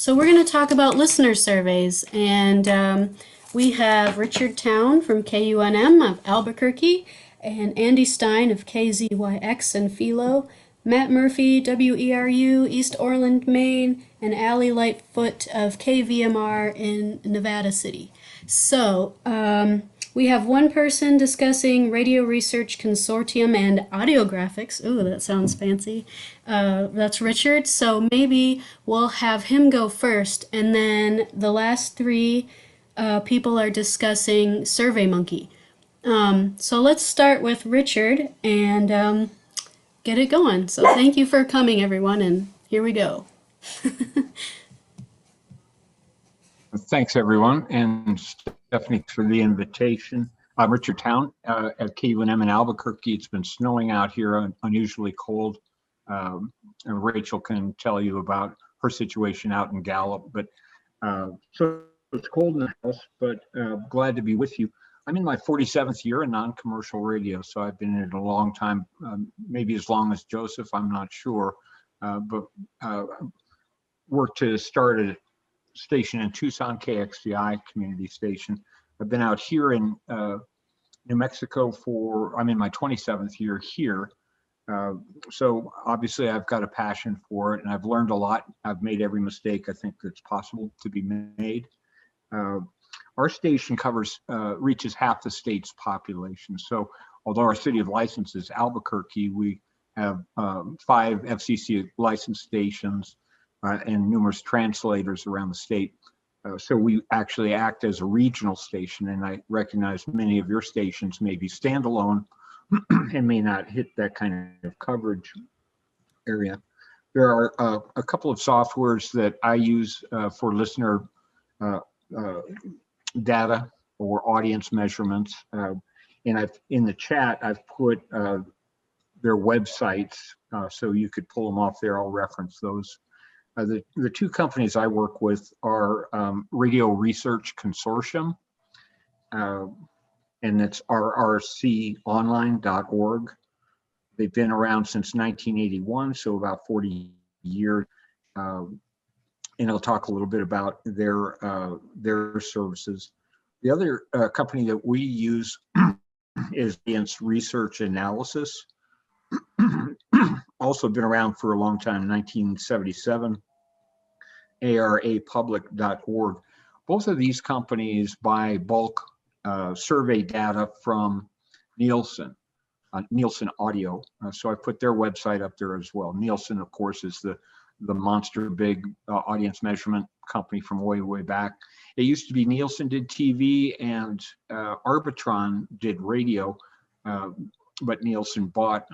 So we're going to talk about listener surveys, and we have Richard Towne from KUNM of Albuquerque, and Andy Stein of KZYX and Philo, Matt Murphy, WERU, East Orland, Maine, and Ali Lightfoot of KVMR in Nevada City. So, we have one person discussing Radio Research Consortium and Audiographics. Ooh, that sounds fancy. That's Richard. So maybe we'll have him go first, and then the last three people are discussing SurveyMonkey. So let's start with Richard and get it going. So thank you for coming, everyone, and here we go. Thanks, everyone, and Stephanie for the invitation. I'm Richard Towne at KUNM in Albuquerque. It's been snowing out here, unusually cold. And Rachel can tell you about her situation out in Gallup. But so it's cold in the house, but glad to be with you. I'm in my 47th year in non-commercial radio, so I've been in it a long time, maybe as long as Joseph, I'm not sure, but worked to start a station in Tucson, KXCI community station. I've been out here in New Mexico I'm in my 27th year here. So obviously I've got a passion for it and I've learned a lot. I've made every mistake I think that's possible to be made. Our station reaches half the state's population. So although our city of license is Albuquerque, we have 5 FCC licensed stations and numerous translators around the state. So we actually act as a regional station, and I recognize many of your stations may be standalone and may not hit that kind of coverage area. There are a couple of softwares that I use for listener data or audience measurements. And in the chat, I've put their websites so you could pull them off there. I'll reference those. The two companies I work with are Radio Research Consortium, and it's rrconline.org. They've been around since 1981, so about 40 years. And I'll talk a little bit about their services. The other company that we use is Advanced Research Analysis. Also been around for a long time, 1977, arapublic.org. Both of these companies buy bulk survey data from Nielsen Audio. So I put their website up there as well. Nielsen, of course, is the monster big audience measurement company from way, way back. It used to be Nielsen did TV and Arbitron did radio, but Nielsen bought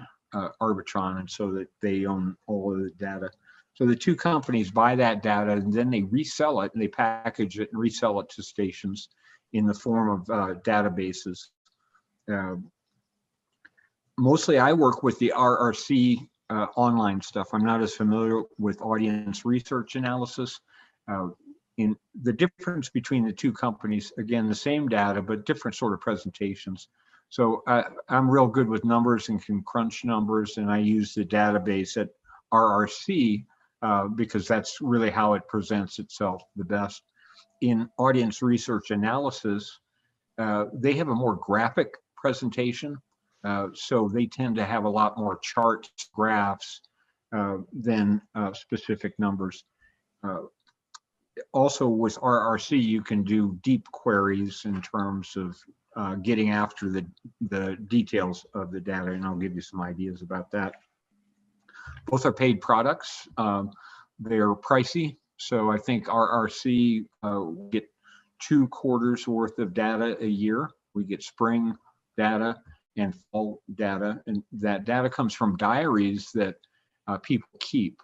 Arbitron, and so that they own all of the data. So the two companies buy that data and then they resell it and they package it and resell it to stations in the form of databases. Mostly I work with the RRC online stuff. I'm not as familiar with audience research analysis. In the difference between the two companies, again, the same data, but different sort of presentations. So I'm real good with numbers and can crunch numbers, and I use the database at RRC because that's really how it presents itself the best. In audience research analysis, they have a more graphic presentation, so they tend to have a lot more charts, graphs than specific numbers. Also with RRC, you can do deep queries in terms of getting after the details of the data, and I'll give you some ideas about that. Both are paid products. They're pricey, so I think RRC get 2 quarters worth of data a year. We get spring data and fall data, and that data comes from diaries that people keep.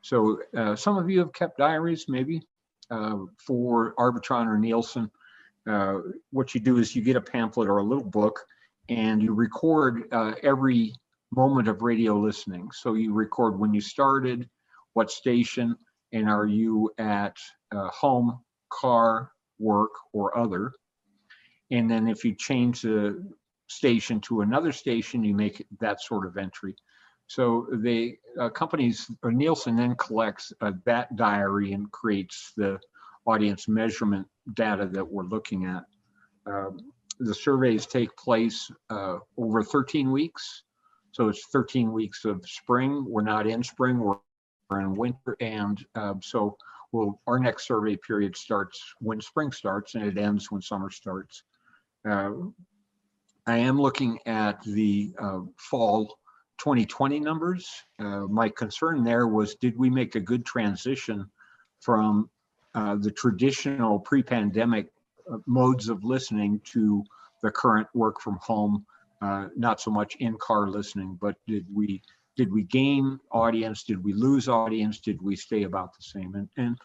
So some of you have kept diaries, maybe, for Arbitron or Nielsen. What you do is you get a pamphlet or a little book and you record every moment of radio listening. So you record when you started, what station, and are you at home, car, work, or other. And then if you change the station to another station, you make that sort of entry. So the companies, or Nielsen then collects that diary and creates the audience measurement data that we're looking at. The surveys take place over 13 weeks. So it's 13 weeks of spring. We're not in spring, we're in winter. And so our next survey period starts when spring starts and it ends when summer starts. I am looking at the fall 2020 numbers. My concern there was, did we make a good transition from the traditional pre-pandemic modes of listening to the current work from home, not so much in-car listening, but did we gain audience? Did we lose audience? Did we stay about the same? And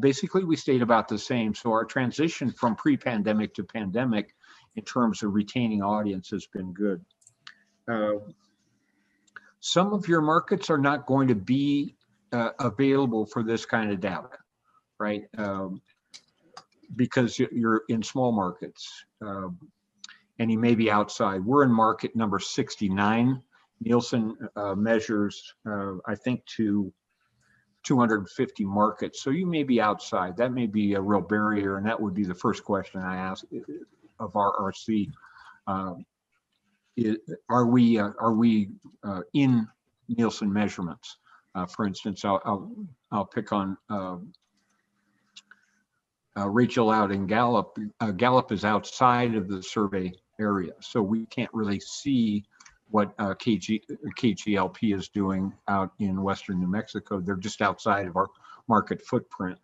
basically we stayed about the same. So our transition from pre-pandemic to pandemic in terms of retaining audience has been good. Some of your markets are not going to be available for this kind of data, right? Because you're in small markets and you may be outside. We're in market number 69. Nielsen measures, I think, to 250 markets. So you may be outside. That may be a real barrier, and that would be the first question I ask of our RC. Are we in Nielsen measurements? For instance, I'll pick on Rachel out in Gallup. Gallup is outside of the survey area, so we can't really see what KGLP is doing out in Western New Mexico. They're just outside of our market footprint.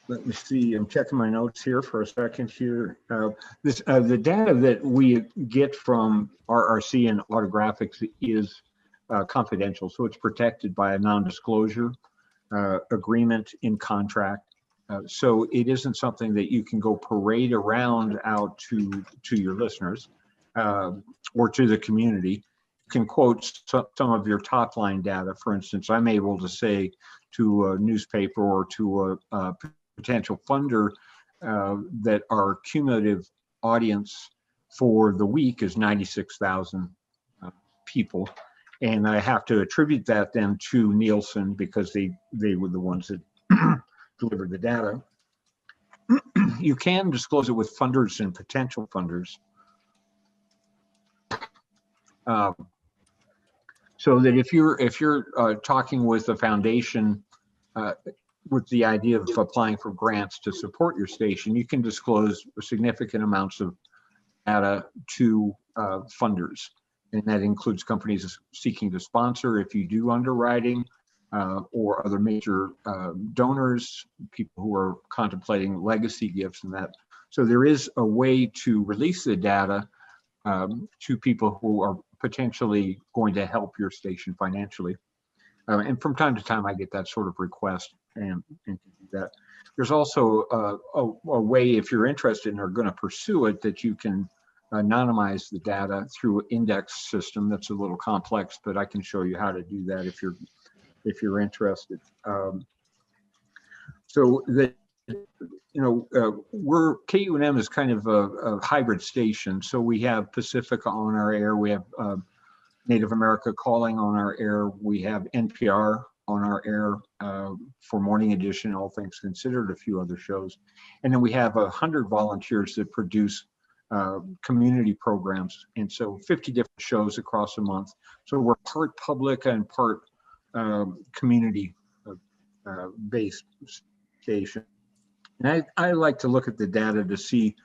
Let me see, I'm checking my notes here for a second here. The data that we get from RRC and Audiographics is confidential, so it's protected by a non-disclosure agreement in contract. So it isn't something that you can go parade around out to your listeners or to the community. You can quote some of your top line data. For instance, I'm able to say to a newspaper or to a potential funder that our cumulative audience for the week is 96,000 people. And I have to attribute that then to Nielsen because they were the ones that delivered the data. You can disclose it with funders and potential funders. So that if you're talking with a foundation with the idea of applying for grants to support your station, you can disclose significant amounts of data to funders. And that includes companies seeking to sponsor if you do underwriting, or other major donors, people who are contemplating legacy gifts and that. So there is a way to release the data to people who are potentially going to help your station financially. And from time to time, I get that sort of request and do that. There's also a way, if you're interested and are going to pursue it, that you can anonymize the data through an index system. That's a little complex, but I can show you how to do that if you're interested. So that, KUNM is kind of a hybrid station. So we have Pacifica on our air, we have Native America Calling on our air, we have NPR on our air for Morning Edition, All Things Considered, a few other shows. And then we have 100 volunteers that produce community programs. And so 50 different shows across a month. So we're part public and part community based station. And I like to look at the data to see,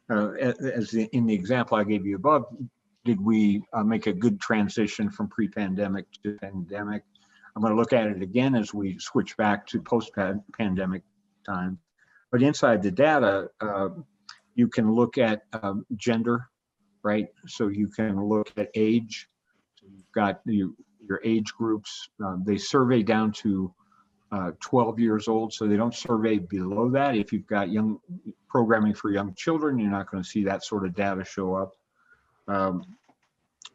in the example I gave you above, did we make a good transition from pre-pandemic to pandemic? I'm going to look at it again as we switch back to post-pandemic time. But inside the data, you can look at gender, right? So you can look at age. So you've got your age groups. They survey down to 12 years old, so they don't survey below that. If you've got young programming for young children, you're not going to see that sort of data show up.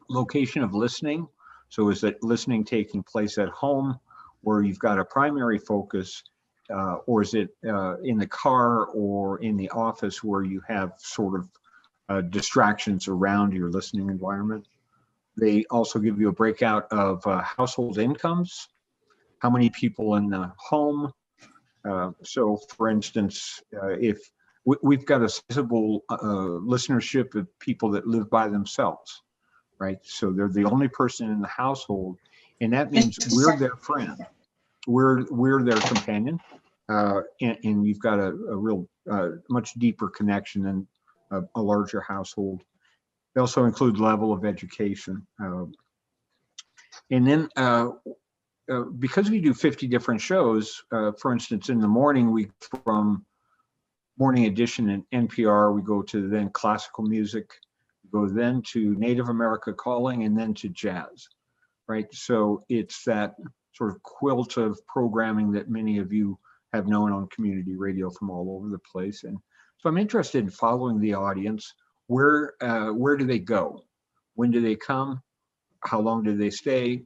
Location of listening. So is it listening taking place at home where you've got a primary focus or is it in the car or in the office where you have sort of distractions around your listening environment? They also give you a breakout of household incomes, how many people in the home. So for instance, if we've got a sizable listenership of people that live by themselves, right? So they're the only person in the household, and that means we're their friend. We're their companion, and you've got a real much deeper connection than a larger household. They also include level of education. And then because we do 50 different shows, for instance, in the morning, from Morning Edition and NPR, we go to then classical music, go then to Native America Calling, and then to jazz, right? So it's that sort of quilt of programming that many of you have known on community radio from all over the place. And so I'm interested in following the audience. Where do they go? When do they come? How long do they stay?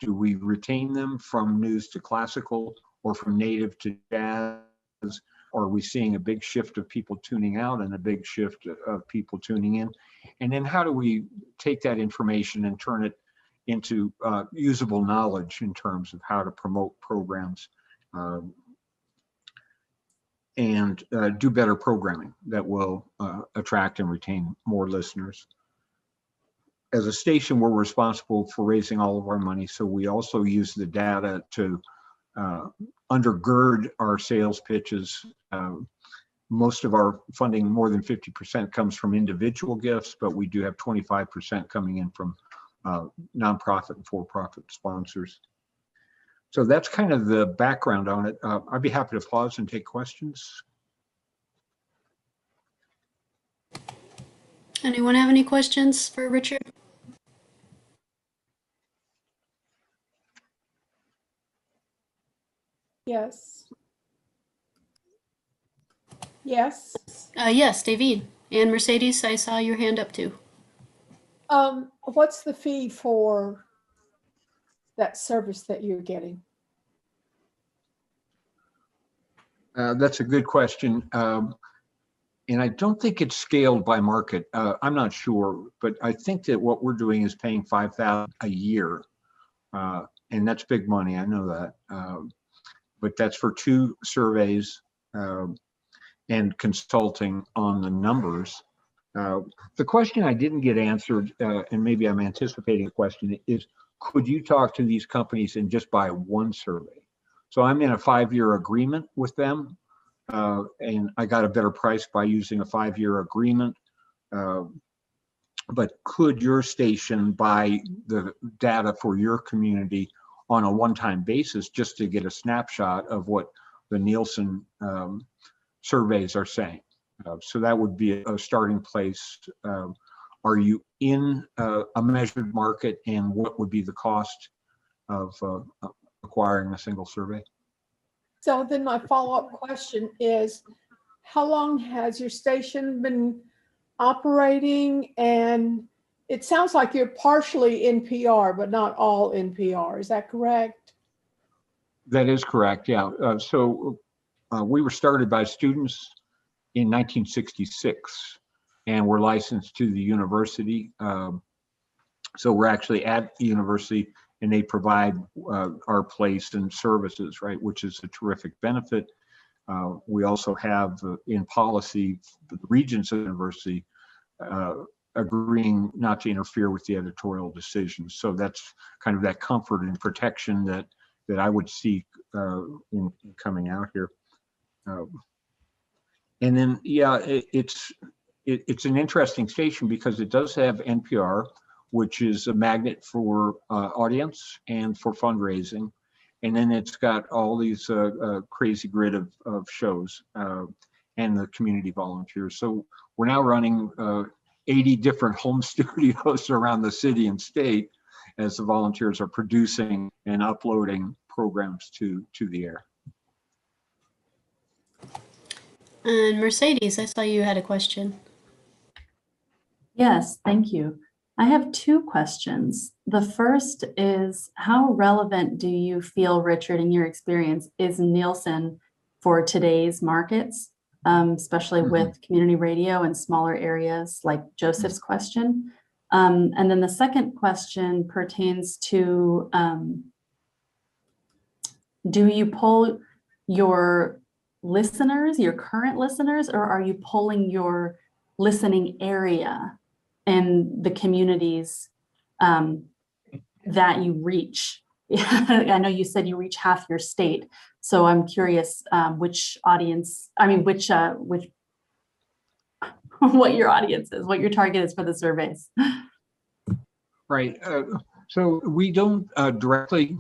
Do we retain them from news to classical or from native to jazz? Or are we seeing a big shift of people tuning out and a big shift of people tuning in? And then how do we take that information and turn it into usable knowledge in terms of how to promote programs and do better programming that will attract and retain more listeners? As a station, we're responsible for raising all of our money, so we also use the data to undergird our sales pitches. Most of our funding, more than 50%, comes from individual gifts, but we do have 25% coming in from nonprofit and for-profit sponsors. So that's kind of the background on it. I'd be happy to pause and take questions. Anyone have any questions for Richard? Yes. Yes. Yes, David. And Mercedes, I saw your hand up too. What's the fee for that service that you're getting? That's a good question. And I don't think it's scaled by market. I'm not sure, but I think that what we're doing is paying $5,000 a year. And that's big money, I know that. But that's for 2 surveys and consulting on the numbers. The question I didn't get answered, and maybe I'm anticipating a question, is could you talk to these companies and just buy 1 survey? So I'm in a 5-year agreement with them, and I got a better price by using a 5-year agreement. But could your station buy the data for your community on a one-time basis just to get a snapshot of what the Nielsen surveys are saying? So that would be a starting place. Are you in a measured market, and what would be the cost of acquiring a single survey? So then my follow-up question is, how long has your station been operating? And it sounds like you're partially NPR, but not all NPR. Is that correct? That is correct, yeah. So we were started by students in 1966, and we're licensed to the university. So we're actually at the university, and they provide our place and services, right, which is a terrific benefit. We also have in policy, the regents of the university agreeing not to interfere with the editorial decisions. So that's kind of that comfort and protection that I would seek in coming out here. And then, yeah, it's an interesting station because it does have NPR, which is a magnet for audience and for fundraising. And then it's got all these crazy grid of shows and the community volunteers. So we're now running 80 different home studios around the city and state as the volunteers are producing and uploading programs to the air. And Mercedes, I saw you had a question. Yes, thank you. I have 2 questions. The first is, how relevant do you feel, Richard, in your experience, is Nielsen for today's markets, especially with community radio in smaller areas, like Joseph's question. And then the second question pertains to, do you poll your listeners, your current listeners, or are you polling your listening area and the communities that you reach? I know you said you reach half your state, so I'm curious which audience, I mean, which what your audience is, what your target is for the surveys. Right. So we don't directly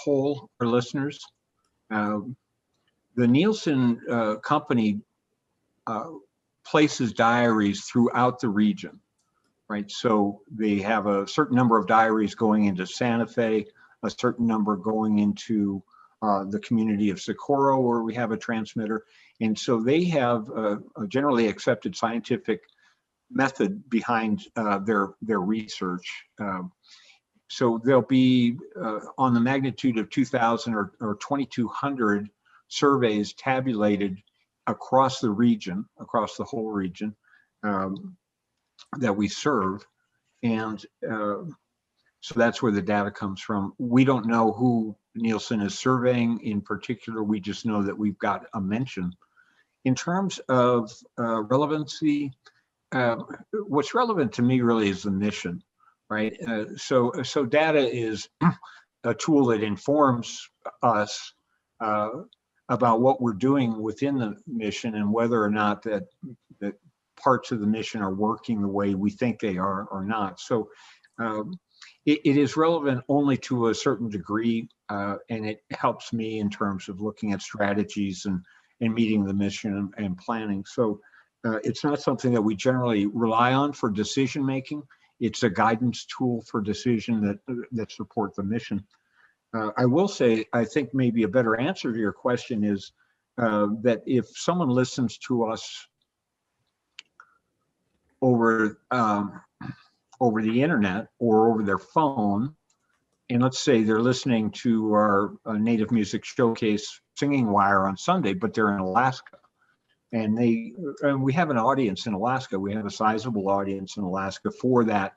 poll our listeners. The Nielsen company places diaries throughout the region, right? So they have a certain number of diaries going into Santa Fe, a certain number going into the community of Socorro, where we have a transmitter. And so they have a generally accepted scientific method behind their research. So there'll be on the magnitude of 2,000 or 2,200 surveys tabulated across the region, across the whole region that we serve. And so that's where the data comes from. We don't know who Nielsen is surveying in particular. We just know that we've got a mention. In terms of relevancy, what's relevant to me really is the mission, right? So data is a tool that informs us about what we're doing within the mission and whether or not that parts of the mission are working the way we think they are or not. So it is relevant only to a certain degree, and it helps me in terms of looking at strategies and meeting the mission and planning. So it's not something that we generally rely on for decision making. It's a guidance tool for decision that support the mission. I will say, I think maybe a better answer to your question is that if someone listens to us over the internet or over their phone, and let's say they're listening to our Native Music Showcase Singing Wire on Sunday, but they're in Alaska, and we have an audience in Alaska. We have a sizable audience in Alaska for that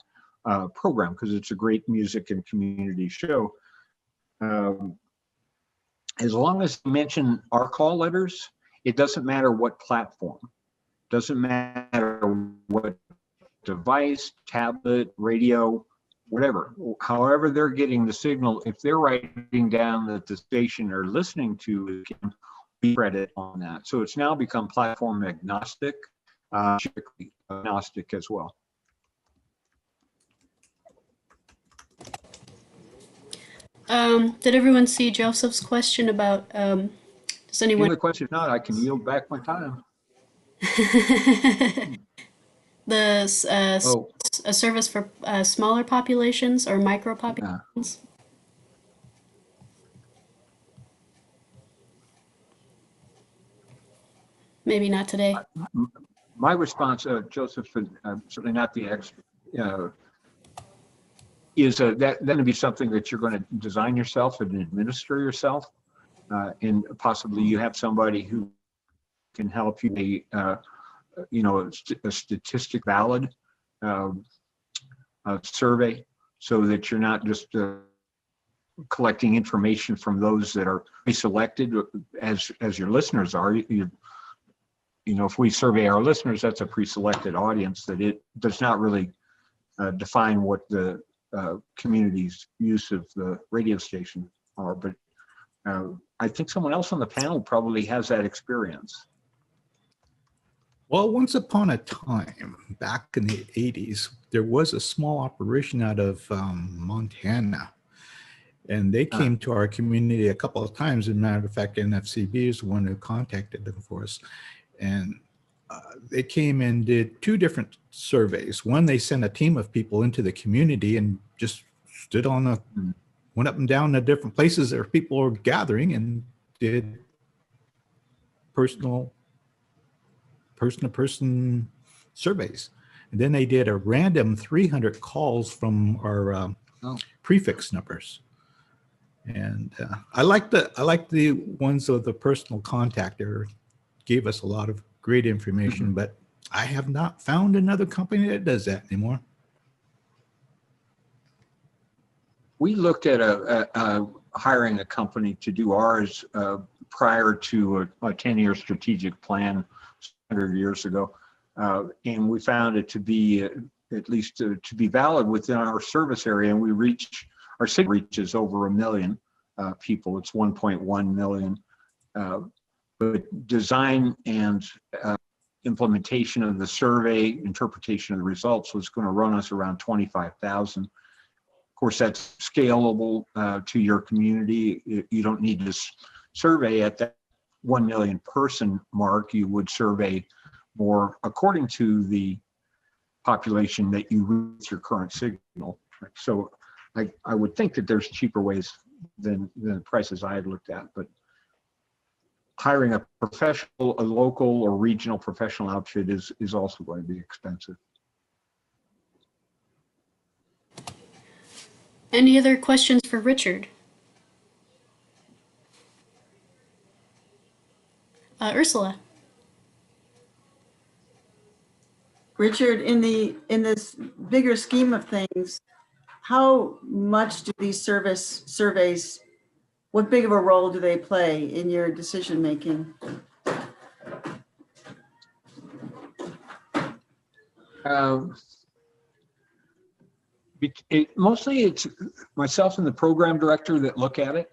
program because it's a great music and community show. As long as you mention our call letters, it doesn't matter what platform, doesn't matter what device, tablet, radio, whatever, however they're getting the signal, if they're writing down that the station they're listening to, we credit on that. So it's now become platform agnostic, agnostic as well. Did everyone see Joseph's question about, does anyone? The question, if not, I can yield back my time. A service for smaller populations or micro populations? Maybe not today. My response, Joseph, certainly not the expert, is that going to be something that you're going to design yourself and administer yourself, and possibly you have somebody who can help you, a statistic valid survey, so that you're not just collecting information from those that are pre-selected as your listeners are. If we survey our listeners, that's a pre-selected audience that it does not really define what the community's use of the radio station are. But I think someone else on the panel probably has that experience. Well, once upon a time, back in the 80s, there was a small operation out of Montana. And they came to our community a couple of times. As a matter of fact, NFCB is the one who contacted them for us. And they came and did two different surveys. One, they sent a team of people into the community and just stood went up and down the different places where people were gathering and did person-to-person surveys. And then they did a random 300 calls from our prefix numbers. And I like the ones with the personal contact. They gave us a lot of great information, but I have not found another company that does that anymore. We looked at hiring a company to do ours prior to a 10-year strategic plan 100 years ago. And we found it to be, at least to be valid within our service area. And our city reaches over 1 million people. It's 1.1 million. But design and implementation of the survey, interpretation of the results was going to run us around 25,000. Of course, that's scalable to your community. You don't need to survey at that 1 million person mark. You would survey more according to the population that you reach with your current signal. So I would think that there's cheaper ways than the prices I had looked at, but hiring a professional, a local or regional professional outfit is also going to be expensive. Any other questions for Richard? Ursula. Richard, in this bigger scheme of things, how much do these surveys, what big of a role do they play in your decision making? Mostly it's myself and the program director that look at it.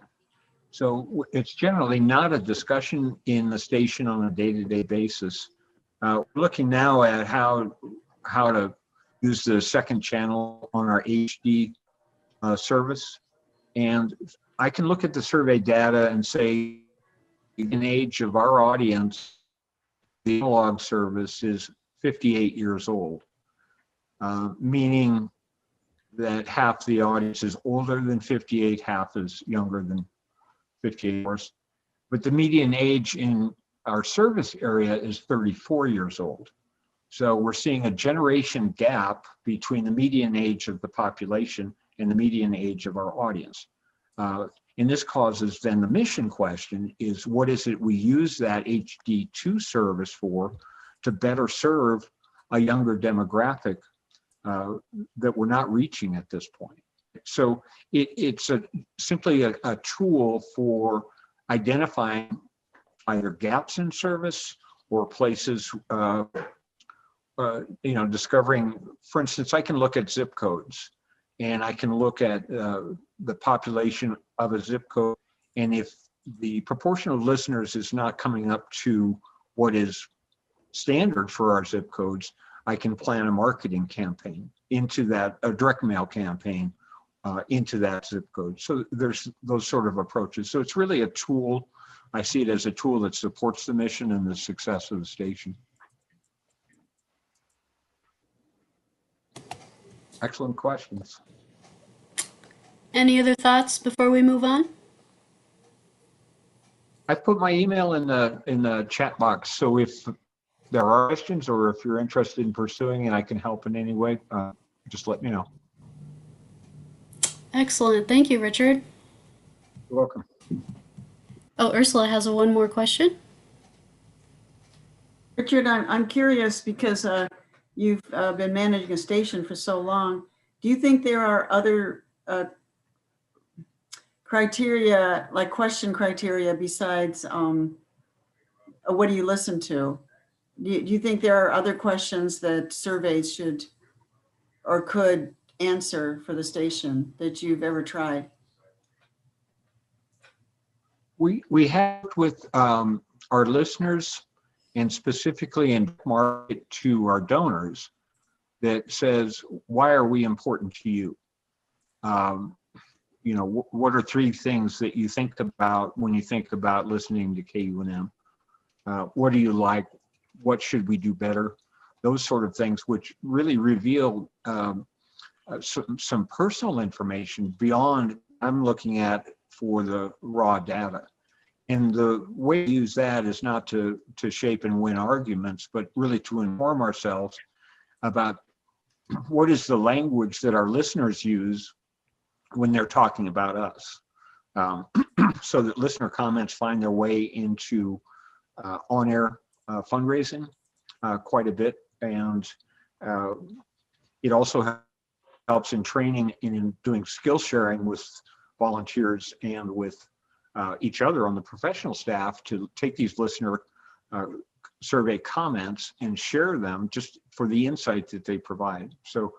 So it's generally not a discussion in the station on a day-to-day basis. We're looking now at how to use the second channel on our HD service. And I can look at the survey data and say, in age of our audience, the analog service is 58 years old, meaning that half the audience is older than 58, half is younger than 58 years. But the median age in our service area is 34 years old. So we're seeing a generation gap between the median age of the population and the median age of our audience. And this causes then the mission question is, what is it we use that HD2 service for to better serve a younger demographic that we're not reaching at this point? So it's simply a tool for identifying either gaps in service or places, discovering, for instance, I can look at zip codes and I can look at the population of a zip code. And if the proportion of listeners is not coming up to what is standard for our zip codes, I can plan a marketing campaign into that, a direct mail campaign into that zip code. So there's those sort of approaches. So it's really a tool. I see it as a tool that supports the mission and the success of the station. Excellent questions. Any other thoughts before we move on? I've put my email in the chat box. So if there are questions or if you're interested in pursuing and I can help in any way, just let me know. Excellent. Thank you, Richard. You're welcome. Oh, Ursula has one more question. Richard, I'm curious because you've been managing a station for so long. Do you think there are other criteria, like question criteria, besides what do you listen to? Do you think there are other questions that surveys should or could answer for the station that you've ever tried? We have with our listeners and specifically in market to our donors that says, why are we important to you? What are 3 things that you think about when you think about listening to KUNM? What do you like? What should we do better? Those sort of things, which really reveal some personal information beyond I'm looking at for the raw data. And the way to use that is not to shape and win arguments, but really to inform ourselves about what is the language that our listeners use when they're talking about us. so that listener comments find their way into on-air fundraising quite a bit. And it also helps in training and in doing skill sharing with volunteers and with each other on the professional staff to take these listener survey comments and share them just for the insight that they provide. So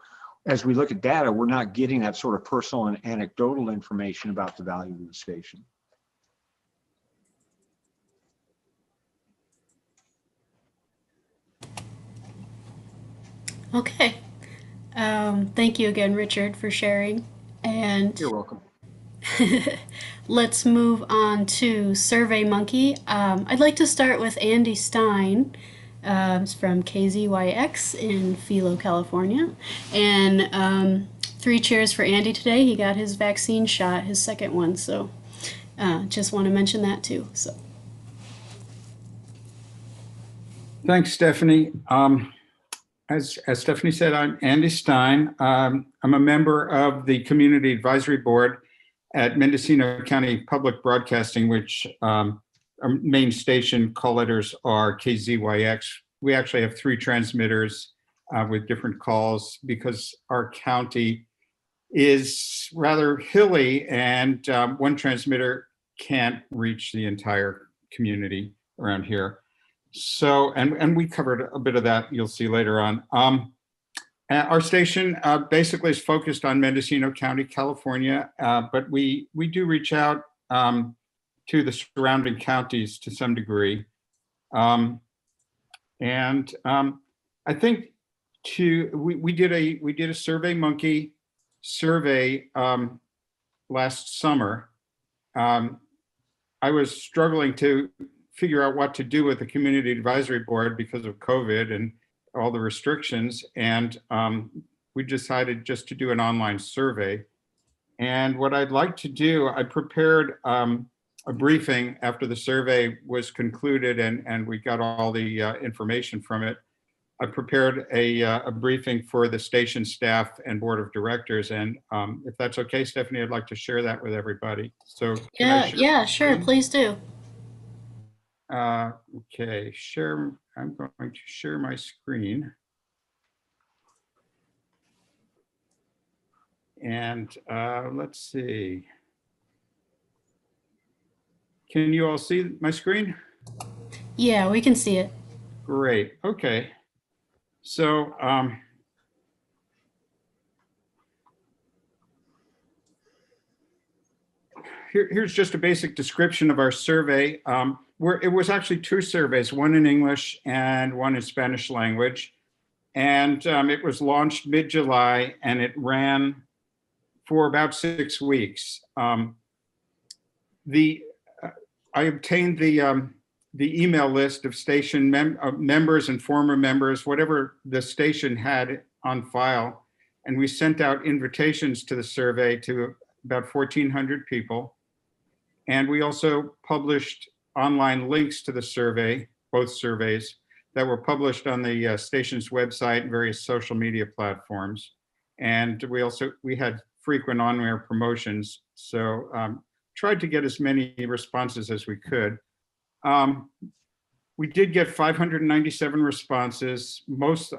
as we look at data, we're not getting that sort of personal and anecdotal information about the value of the station. Okay. Thank you again, Richard, for sharing. And You're welcome. let's move on to SurveyMonkey. I'd like to start with Andy Stein. It's from KZYX in Philo, California. And 3 cheers for Andy today. He got his vaccine shot, his second one. So just want to mention that too. So thanks, Stephanie. As Stephanie said, I'm Andy Stein. I'm a member of the Community Advisory Board at Mendocino County Public Broadcasting, which our main station call letters are KZYX. We actually have 3 transmitters with different calls because our county is rather hilly and one transmitter can't reach the entire community around here. So, and we covered a bit of that, you'll see later on. Our station basically is focused on Mendocino County, California, but we do reach out to the surrounding counties to some degree. I think we did a SurveyMonkey survey last summer. I was struggling to figure out what to do with the Community Advisory Board because of COVID and all the restrictions. And we decided just to do an online survey. And what I'd like to do, I prepared a briefing after the survey was concluded and we got all the information from it. I prepared a briefing for the station staff and board of directors. And if that's okay, Stephanie, I'd like to share that with everybody. So yeah, sure, please do. Okay, share. I'm going to share my screen. And let's see. Can you all see my screen? Yeah, we can see it. Great. Okay. So here's just a basic description of our survey. It was actually 2 surveys, one in English and one in Spanish language. And it was launched mid-July and it ran for about 6 weeks. I obtained the email list of station members and former members, whatever the station had on file. And we sent out invitations to the survey to about 1,400 people. And we also published online links to the survey, both surveys, that were published on the station's website and various social media platforms. And we had frequent on-air promotions. So tried to get as many responses as we could. We did get 597 responses,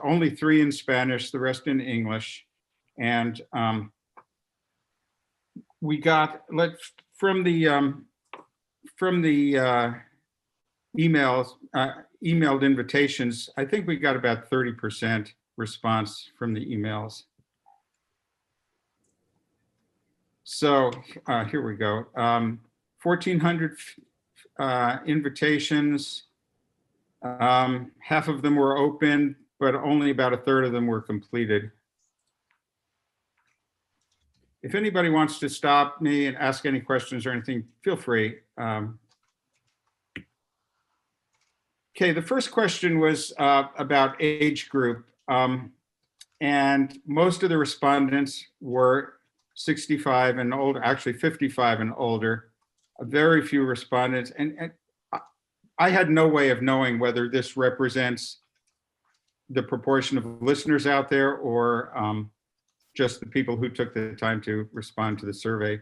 only 3 in Spanish, the rest in English. And we got, from the emailed invitations, I think we got about 30% response from the emails. So here we go. 1,400 invitations. Half of them were open, but only about 1/3 of them were completed. If anybody wants to stop me and ask any questions or anything, feel free. Okay, the first question was about age group. And most of the respondents were 65 and older, actually 55 and older. Very few respondents. And I had no way of knowing whether this represents the proportion of listeners out there or just the people who took the time to respond to the survey.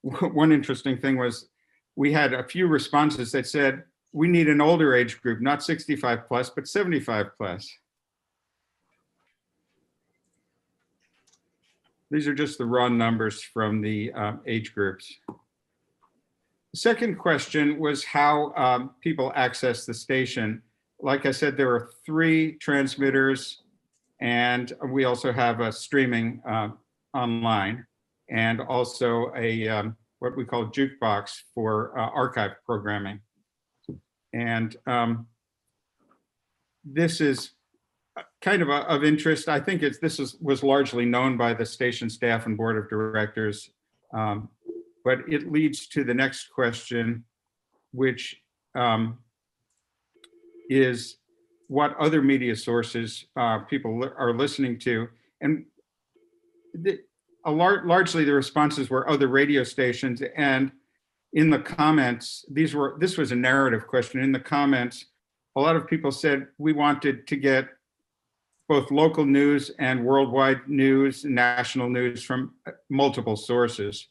one interesting thing was we had a few responses that said, we need an older age group, not 65 plus, but 75 plus. These are just the raw numbers from the age groups. The second question was how people access the station. Like I said, there are 3 transmitters, and we also have a streaming online, and also a what we call jukebox for archive programming. And this is kind of interest. I think was largely known by the station staff and board of directors, but it leads to the next question, which is what other media sources people are listening to. And largely the responses were other radio stations. And in the comments, this was a narrative question. In the comments, a lot of people said we wanted to get both local news and worldwide news, national news from multiple sources.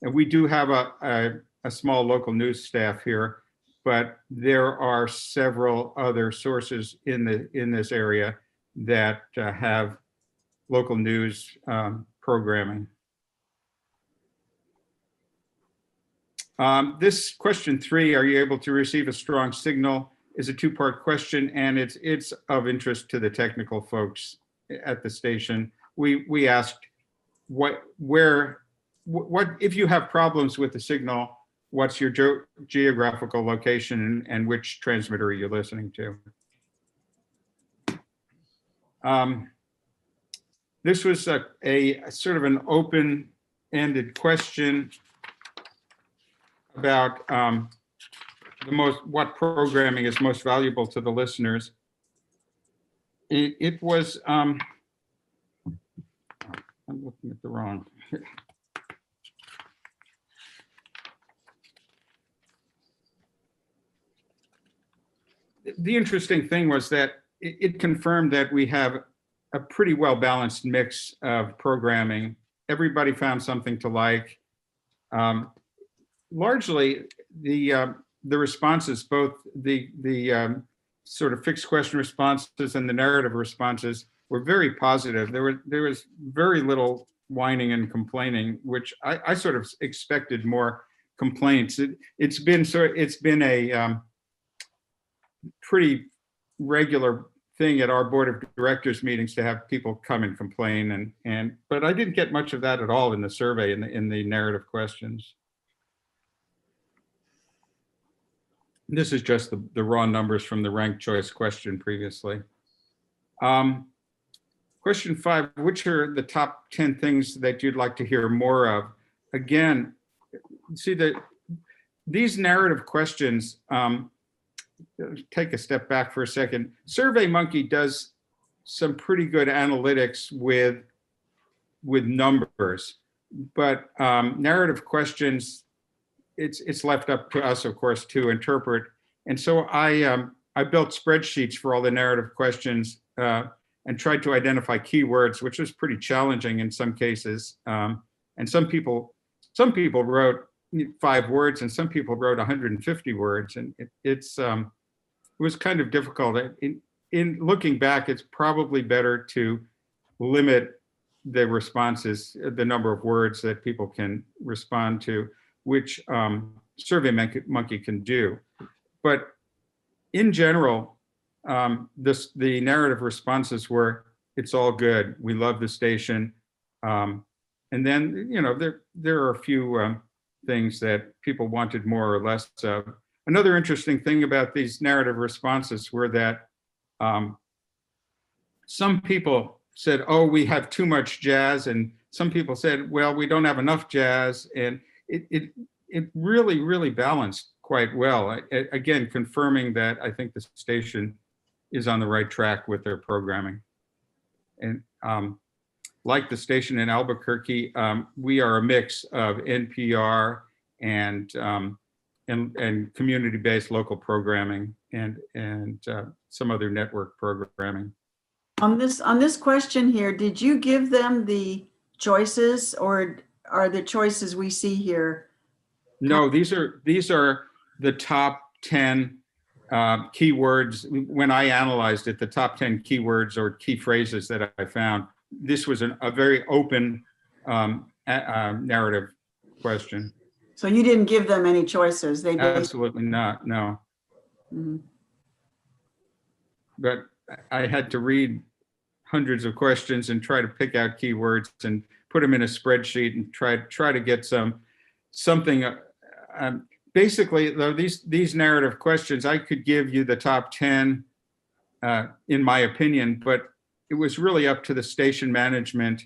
And we do have a small local news staff here, but there are several other sources in this area that have local news programming. This question 3, are you able to receive a strong signal, is a 2-part question, and it's of interest to the technical folks at the station. We asked what if you have problems with the signal, what's your geographical location and which transmitter are you listening to? This was a sort of an open-ended question about what programming is most valuable to the listeners. It was, I'm looking at the wrong. The interesting thing was that it confirmed that we have a pretty well-balanced mix of programming. Everybody found something to like. Largely, the responses, both the sort of fixed question responses and the narrative responses, were very positive. There was very little whining and complaining, which I sort of expected more complaints. It's been a pretty regular thing at our board of directors meetings to have people come and complain, but I didn't get much of that at all in the survey in the narrative questions. This is just the raw numbers from the ranked choice question previously. Question 5, which are the top 10 things that you'd like to hear more of? Again, see that these narrative questions, take a step back for a second. SurveyMonkey does some pretty good analytics with numbers, but narrative questions, it's left up to us, of course, to interpret. And so I built spreadsheets for all the narrative questions and tried to identify keywords, which was pretty challenging in some cases. And some people wrote 5 words, and some people wrote 150 words, and it was kind of difficult. In looking back, it's probably better to limit the responses, the number of words that people can respond to, which SurveyMonkey can do. But in general, the narrative responses were, it's all good, we love the station. And then, there are a few things that people wanted more or less of. Another interesting thing about these narrative responses were that some people said, oh, we have too much jazz, and some people said, well, we don't have enough jazz, and it really, really balanced quite well. Again, confirming that I think the station is on the right track with their programming. And like the station in Albuquerque, we are a mix of NPR and community-based local programming and some other network programming. On this question here, did you give them the choices, or are the choices we see here No, these are the top 10 keywords. When I analyzed it, the top 10 keywords or key phrases that I found. This was a very open narrative question. So you didn't give them any choices. They basically. Absolutely not, no. Mhm. But I had to read hundreds of questions and try to pick out keywords and put them in a spreadsheet and try to get something. Basically, though, these narrative questions, I could give you the top 10 in my opinion, but it was really up to the station management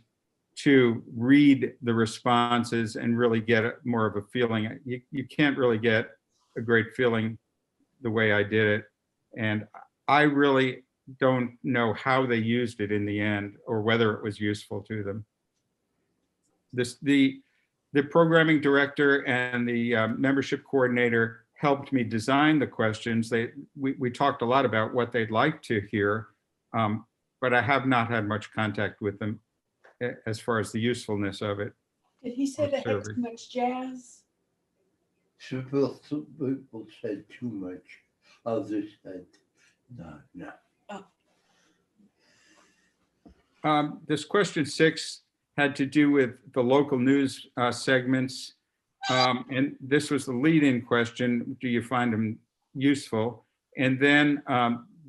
to read the responses and really get more of a feeling. You can't really get a great feeling the way I did it. And I really don't know how they used it in the end or whether it was useful to them. The programming director and the membership coordinator helped me design the questions. We talked a lot about what they'd like to hear, but I have not had much contact with them as far as the usefulness of it. Did he say that had too much jazz? Some people said too much. Others said no. This question 6 had to do with the local news segments. And this was the lead-in question. Do you find them useful? And then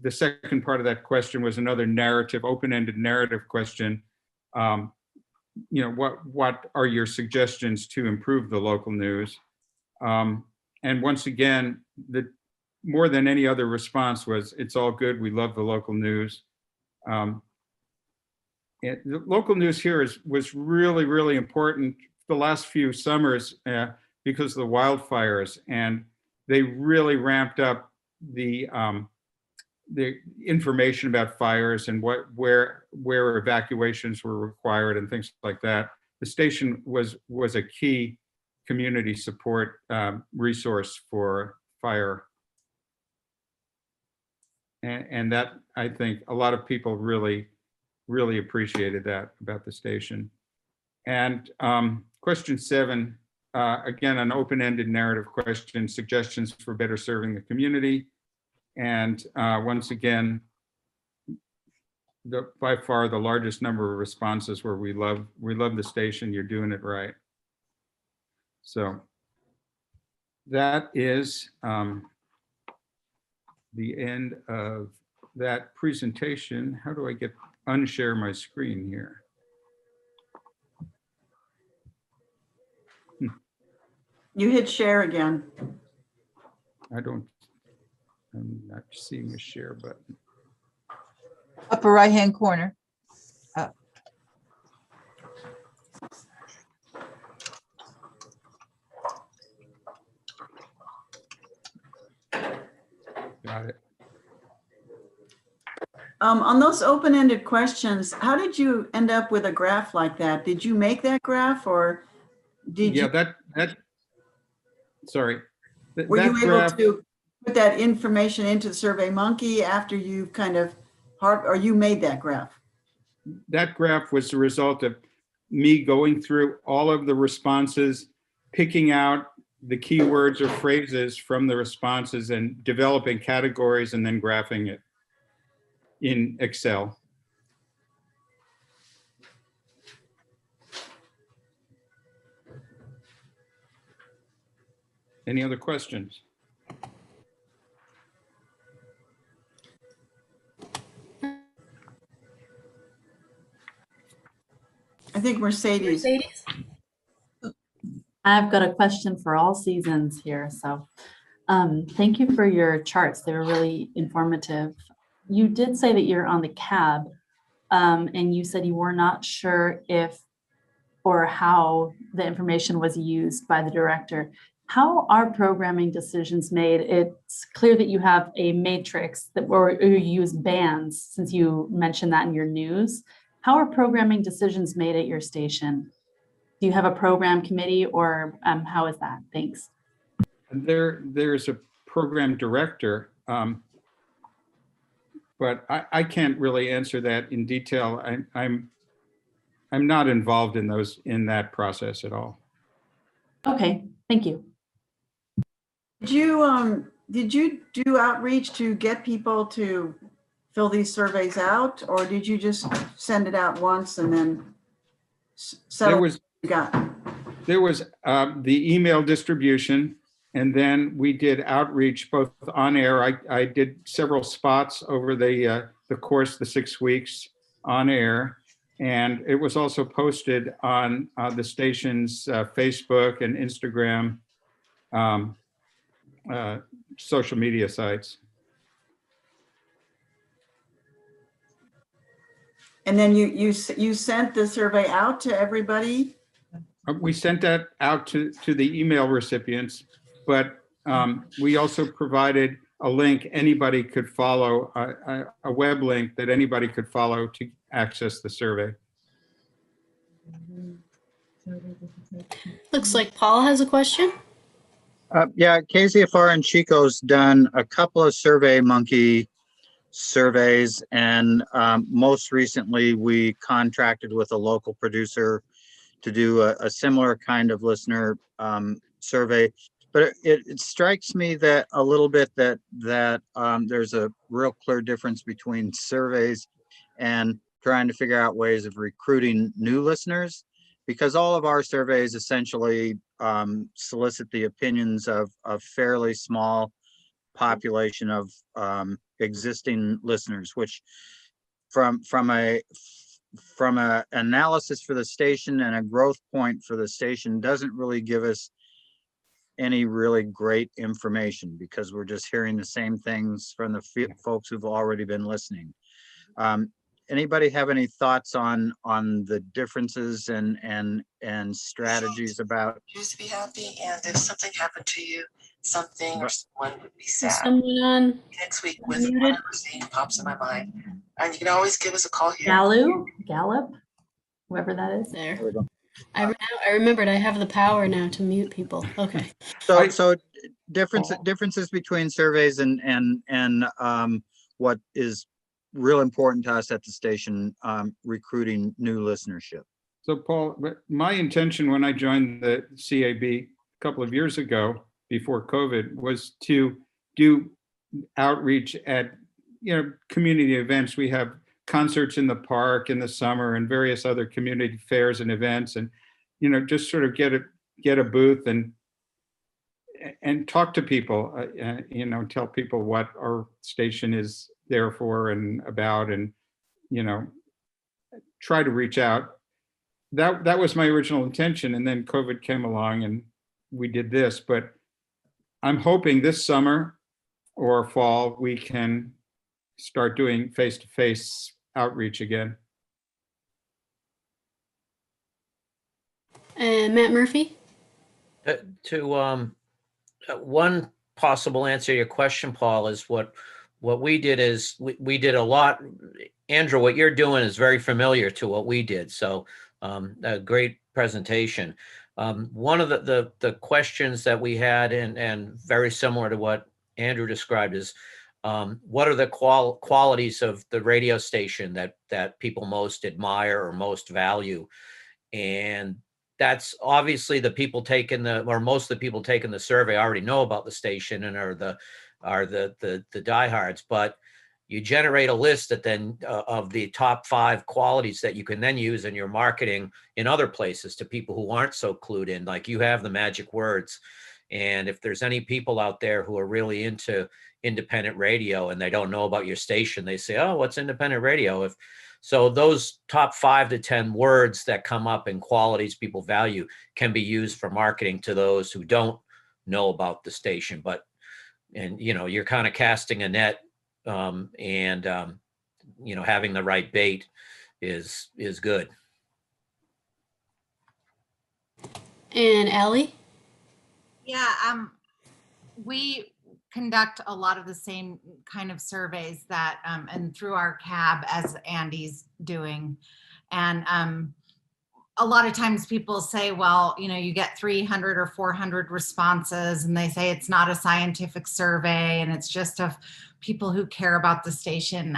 the second part of that question was another narrative, open-ended narrative question. What are your suggestions to improve the local news? And once again, more than any other response was, it's all good. We love the local news. The local news here was really, really important the last few summers because of the wildfires, and they really ramped up the information about fires and where evacuations were required and things like that. The station was a key community support resource for fire. And that, I think, a lot of people really appreciated that about the station. And question 7, again, an open-ended narrative question, suggestions for better serving the community. And once again, by far the largest number of responses were, we love the station, you're doing it right. So that is the end of that presentation. How do I unshare my screen here? You hit share again. I'm not seeing a share button. Upper right-hand corner. Got it. On those open-ended questions, how did you end up with a graph like that? Did you make that graph, or did you? Sorry. Were you able to put that information into the SurveyMonkey after you or you made that graph? That graph was the result of me going through all of the responses, picking out the keywords or phrases from the responses and developing categories and then graphing it in Excel. Any other questions? I think Mercedes. I've got a question for all seasons here. So thank you for your charts. They were really informative. You did say that you're on the cab, and you said you were not sure if or how the information was used by the director. How are programming decisions made? It's clear that you have a matrix or you use bands, since you mentioned that in your news. How are programming decisions made at your station? Do you have a program committee, or how is that? Thanks. There's a program director, but I can't really answer that in detail. I'm not involved in that process at all. Okay, thank you. Did you do outreach to get people to fill these surveys out, or did you just send it out once and then settle what you got? There was the email distribution, and then we did outreach both on air. I did several spots over the course, the 6 weeks on air, and it was also posted on the station's Facebook and Instagram social media sites. And then you sent the survey out to everybody? We sent that out to the email recipients, but we also provided a link anybody could follow, a web link that anybody could follow to access the survey. Looks like Paul has a question. Yeah, KZFR and Chico's done a couple of SurveyMonkey surveys, and most recently we contracted with a local producer to do a similar kind of listener survey. But it strikes me that a little bit that there's a real clear difference between surveys and trying to figure out ways of recruiting new listeners, because all of our surveys essentially solicit the opinions of a fairly small population of existing listeners, which from a analysis for the station and a growth point for the station doesn't really give us any really great information, because we're just hearing the same things from the folks who've already been listening. Anybody have any thoughts on the differences and strategies about? Choose to be happy, and if something happened to you, something or someone would be sad. Is someone on Next week with muted? whatever scene pops in my mind, and you can always give us a call here. Gallup, whoever that is. There. There we go. I remembered I have the power now to mute people. Okay. So differences between surveys and what is real important to us at the station, recruiting new listenership. So Paul, my intention when I joined the CAB a couple of years ago, before COVID, was to do outreach at community events. We have concerts in the park in the summer and various other community fairs and events, and just sort of get a booth and talk to people, tell people what our station is there for and about, and try to reach out. That was my original intention, and then COVID came along and we did this. But I'm hoping this summer or fall we can start doing face-to-face outreach again. And Matt Murphy. One possible answer to your question, Paul, is what we did is we did a lot. Andrew, what you're doing is very familiar to what we did. So a great presentation. One of the questions that we had, and very similar to what Andrew described, is what are the qualities of the radio station that people most admire or most value? And that's obviously the people taking most of the people taking the survey already know about the station and are the diehards, but you generate a list that then of the top 5 qualities that you can then use in your marketing in other places to people who aren't so clued in. Like, you have the magic words. And if there's any people out there who are really into independent radio and they don't know about your station, they say, oh, what's independent radio? So those top 5 to 10 words that come up in qualities people value can be used for marketing to those who don't know about the station. You're kind of casting a net, and having the right bait is good. And Ali? Yeah, we conduct a lot of the same kind of surveys that and through our cab as Andy's doing. And a lot of times people say, well, you get 300 or 400 responses, and they say it's not a scientific survey and it's just of people who care about the station.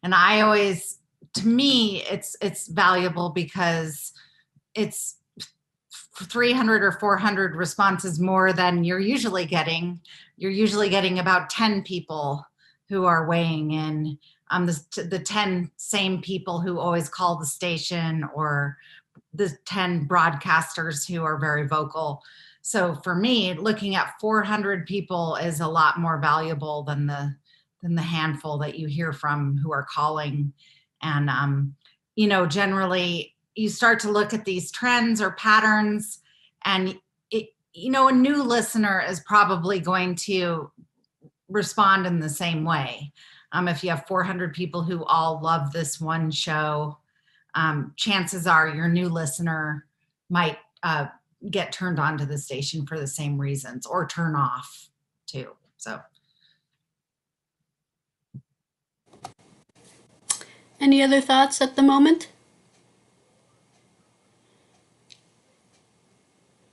And I always, to me, it's valuable because it's 300 or 400 responses more than you're usually getting. You're usually getting about 10 people who are weighing in, the 10 same people who always call the station, or the 10 broadcasters who are very vocal. So for me, looking at 400 people is a lot more valuable than the handful that you hear from who are calling. And you know, generally you start to look at these trends or patterns, and you know, a new listener is probably going to respond in the same way. If you have 400 people who all love this one show, chances are your new listener might get turned on to the station for the same reasons, or turn off too. So. Any other thoughts at the moment?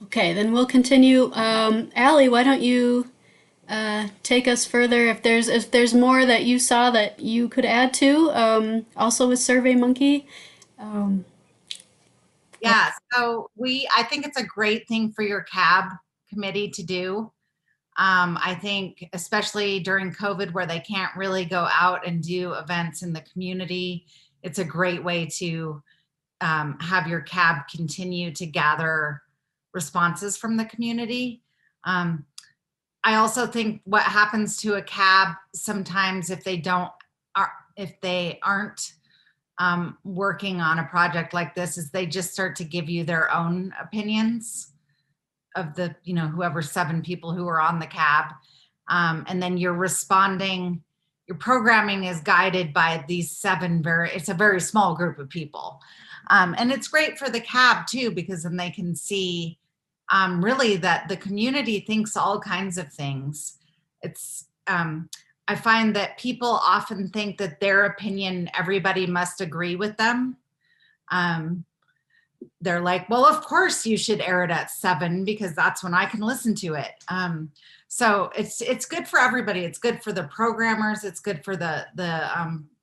Okay, then we'll continue. Ali, why don't you take us further? If there's more that you saw that you could add to, also with SurveyMonkey. Yeah, so I think it's a great thing for your CAB committee to do. I think especially during COVID, where they can't really go out and do events in the community, it's a great way to have your CAB continue to gather responses from the community. I also think what happens to a CAB sometimes if they aren't working on a project like this is they just start to give you their own opinions of the, you know, whoever 7 people who are on the CAB. And then you're responding, your programming is guided by these 7 it's a very small group of people. And it's great for the CAB too, because then they can see really that the community thinks all kinds of things. It's, I find that people often think that their opinion, everybody must agree with them. They're like, well, of course you should air it at 7 because that's when I can listen to it. So it's good for everybody. It's good for the programmers. It's good for the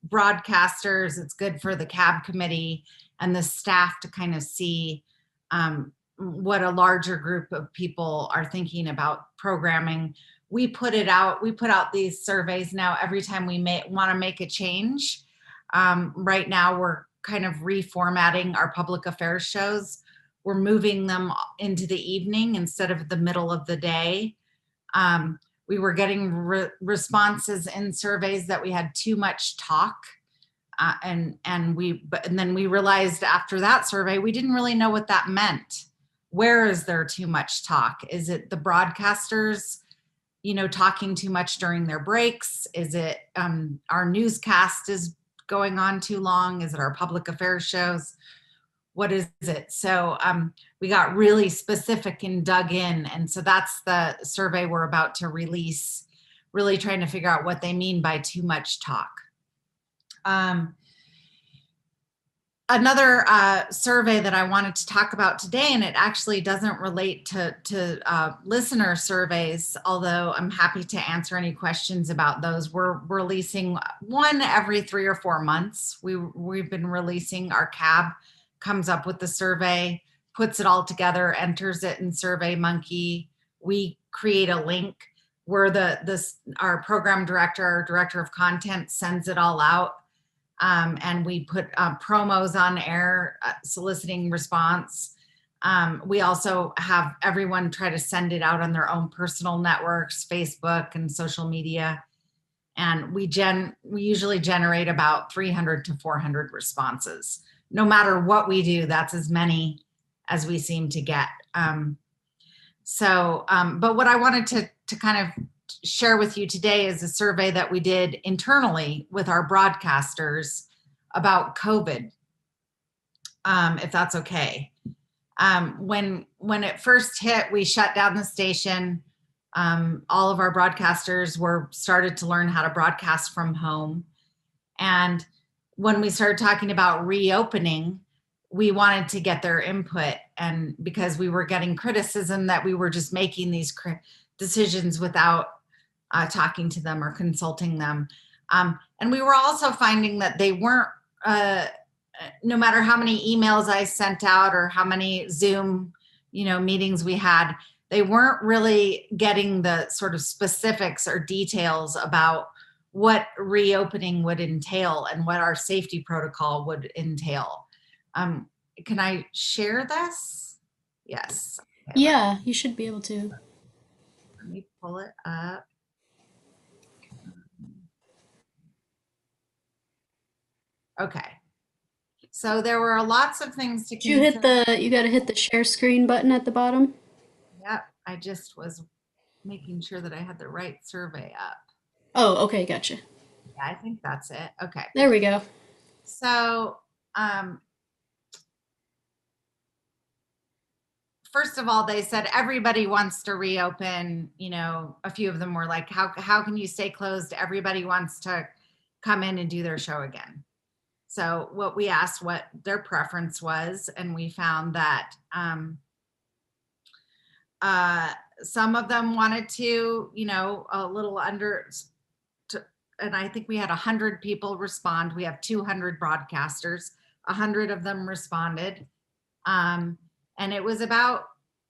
broadcasters. It's good for the CAB committee and the staff to kind of see what a larger group of people are thinking about programming. We put out these surveys now every time we want to make a change. Right now we're kind of reformatting our public affairs shows. We're moving them into the evening instead of the middle of the day. We were getting responses in surveys that we had too much talk. And then we realized after that survey, we didn't really know what that meant. Where is there too much talk? Is it the broadcasters, you know, talking too much during their breaks? Is it our newscast is going on too long? Is it our public affairs shows? What is it? So we got really specific and dug in. And so that's the survey we're about to release, really trying to figure out what they mean by too much talk. Another survey that I wanted to talk about today, and it actually doesn't relate to listener surveys, although I'm happy to answer any questions about those. We're releasing one every 3 or 4 months. We've been releasing. Our CAB comes up with the survey, puts it all together, enters it in SurveyMonkey. We create a link where our program director, our director of content, sends it all out. And we put promos on air, soliciting response. We also have everyone try to send it out on their own personal networks, Facebook and social media. And we usually generate about 300 to 400 responses. No matter what we do, that's as many as we seem to get. But what I wanted to kind of share with you today is a survey that we did internally with our broadcasters about COVID, if that's okay. When it first hit, we shut down the station. All of our broadcasters started to learn how to broadcast from home. And when we started talking about reopening, we wanted to get their input, and because we were getting criticism that we were just making these decisions without talking to them or consulting them. And we were also finding that they weren't, no matter how many emails I sent out or how many Zoom meetings we had, they weren't really getting the sort of specifics or details about what reopening would entail and what our safety protocol would entail. Can I share this? Yes. Okay, Yeah, you should be able to. let me pull it up. Okay. So there were lots of things to Did you hit you got to hit the share screen button at the bottom? Yep, I just was making sure that I had the right survey up. Oh, okay, gotcha. Yeah, I think that's it. Okay. There we go. So, first of all, they said everybody wants to reopen. A few of them were like, how can you stay closed? Everybody wants to come in and do their show again. So what we asked what their preference was, and we found that some of them wanted to, a little under, and I think we had 100 people respond. We have 200 broadcasters, 100 of them responded. And it was about,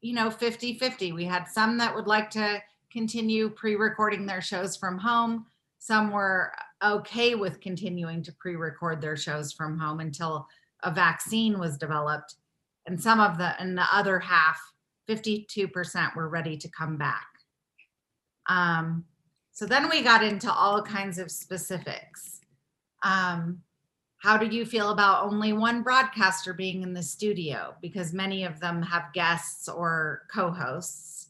50-50. We had some that would like to continue pre-recording their shows from home. Some were okay with continuing to pre-record their shows from home until a vaccine was developed. And and the other half, 52% were ready to come back. So then we got into all kinds of specifics. How do you feel about only one broadcaster being in the studio? Because many of them have guests or co-hosts.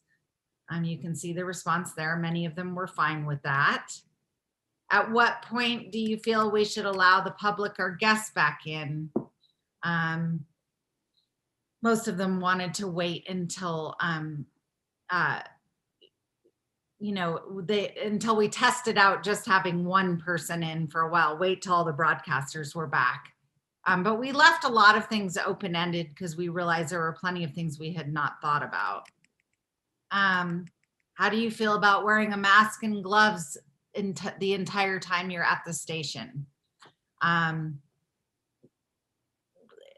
You can see the response there. Many of them were fine with that. At what point do you feel we should allow the public or guests back in? Most of them wanted to wait until until we tested out just having one person in for a while, wait till all the broadcasters were back. But we left a lot of things open-ended because we realized there were plenty of things we had not thought about. How do you feel about wearing a mask and gloves the entire time you're at the station?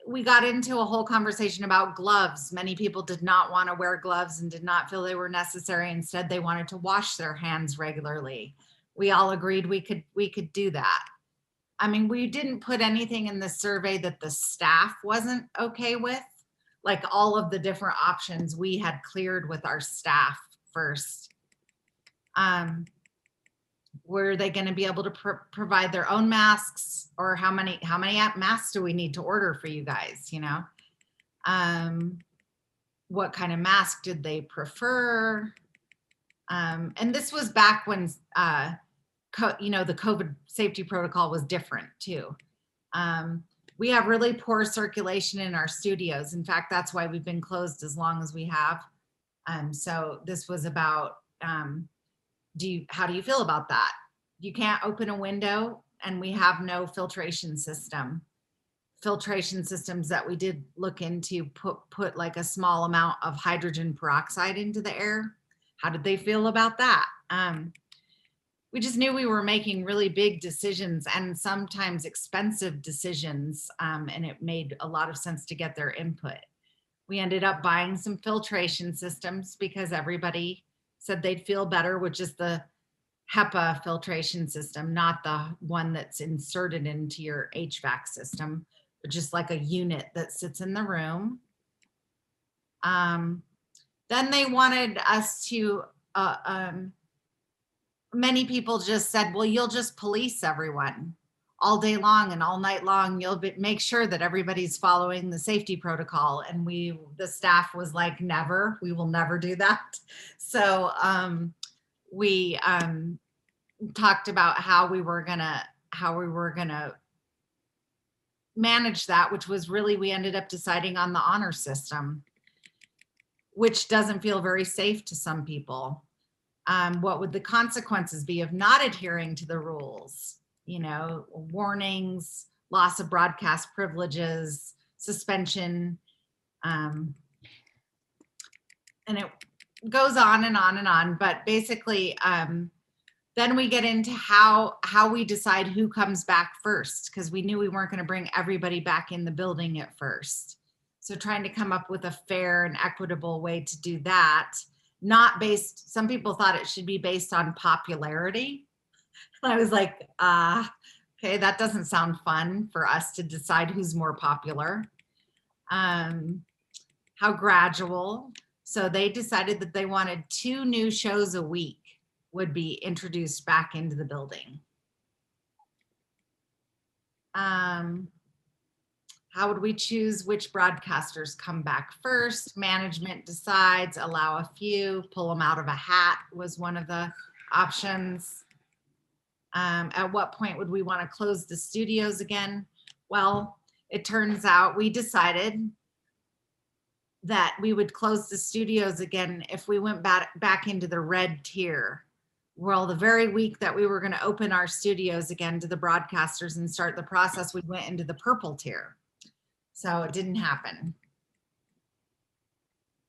We got into a whole conversation about gloves. Many people did not want to wear gloves and did not feel they were necessary. Instead, they wanted to wash their hands regularly. We all agreed we could do that. We didn't put anything in the survey that the staff wasn't okay with. Like all of the different options we had cleared with our staff first. Were they going to be able to provide their own masks, or how many masks do we need to order for you guys? What kind of mask did they prefer? And this was back when the COVID safety protocol was different too. We have really poor circulation in our studios. In fact, that's why we've been closed as long as we have. So this was about how do you feel about that? You can't open a window, and we have no filtration system. Filtration systems that we did look into put like a small amount of hydrogen peroxide into the air. How did they feel about that? We just knew we were making really big decisions and sometimes expensive decisions, and it made a lot of sense to get their input. We ended up buying some filtration systems because everybody said they'd feel better with just the HEPA filtration system, not the one that's inserted into your HVAC system, but just like a unit that sits in the room. Then they wanted us to, many people just said, well, you'll just police everyone all day long and all night long. You'll make sure that everybody's following the safety protocol. And the staff was like, never, we will never do that. So we talked about how we were gonna manage that, which was really, we ended up deciding on the honor system, which doesn't feel very safe to some people. What would the consequences be of not adhering to the rules? Warnings, loss of broadcast privileges, suspension, and it goes on and on and on. But basically, then we get into how we decide who comes back first, because we knew we weren't going to bring everybody back in the building at first. So trying to come up with a fair and equitable way to do that, not based, some people thought it should be based on popularity. I was like, okay, that doesn't sound fun for us to decide who's more popular. How gradual. So they decided that they wanted 2 new shows a week would be introduced back into the building. How would we choose which broadcasters come back first? Management decides, allow a few, pull them out of a hat was one of the options. At what point would we want to close the studios again? Well, it turns out we decided that we would close the studios again if we went back into the red tier. Well, the very week that we were going to open our studios again to the broadcasters and start the process, we went into the purple tier. So it didn't happen.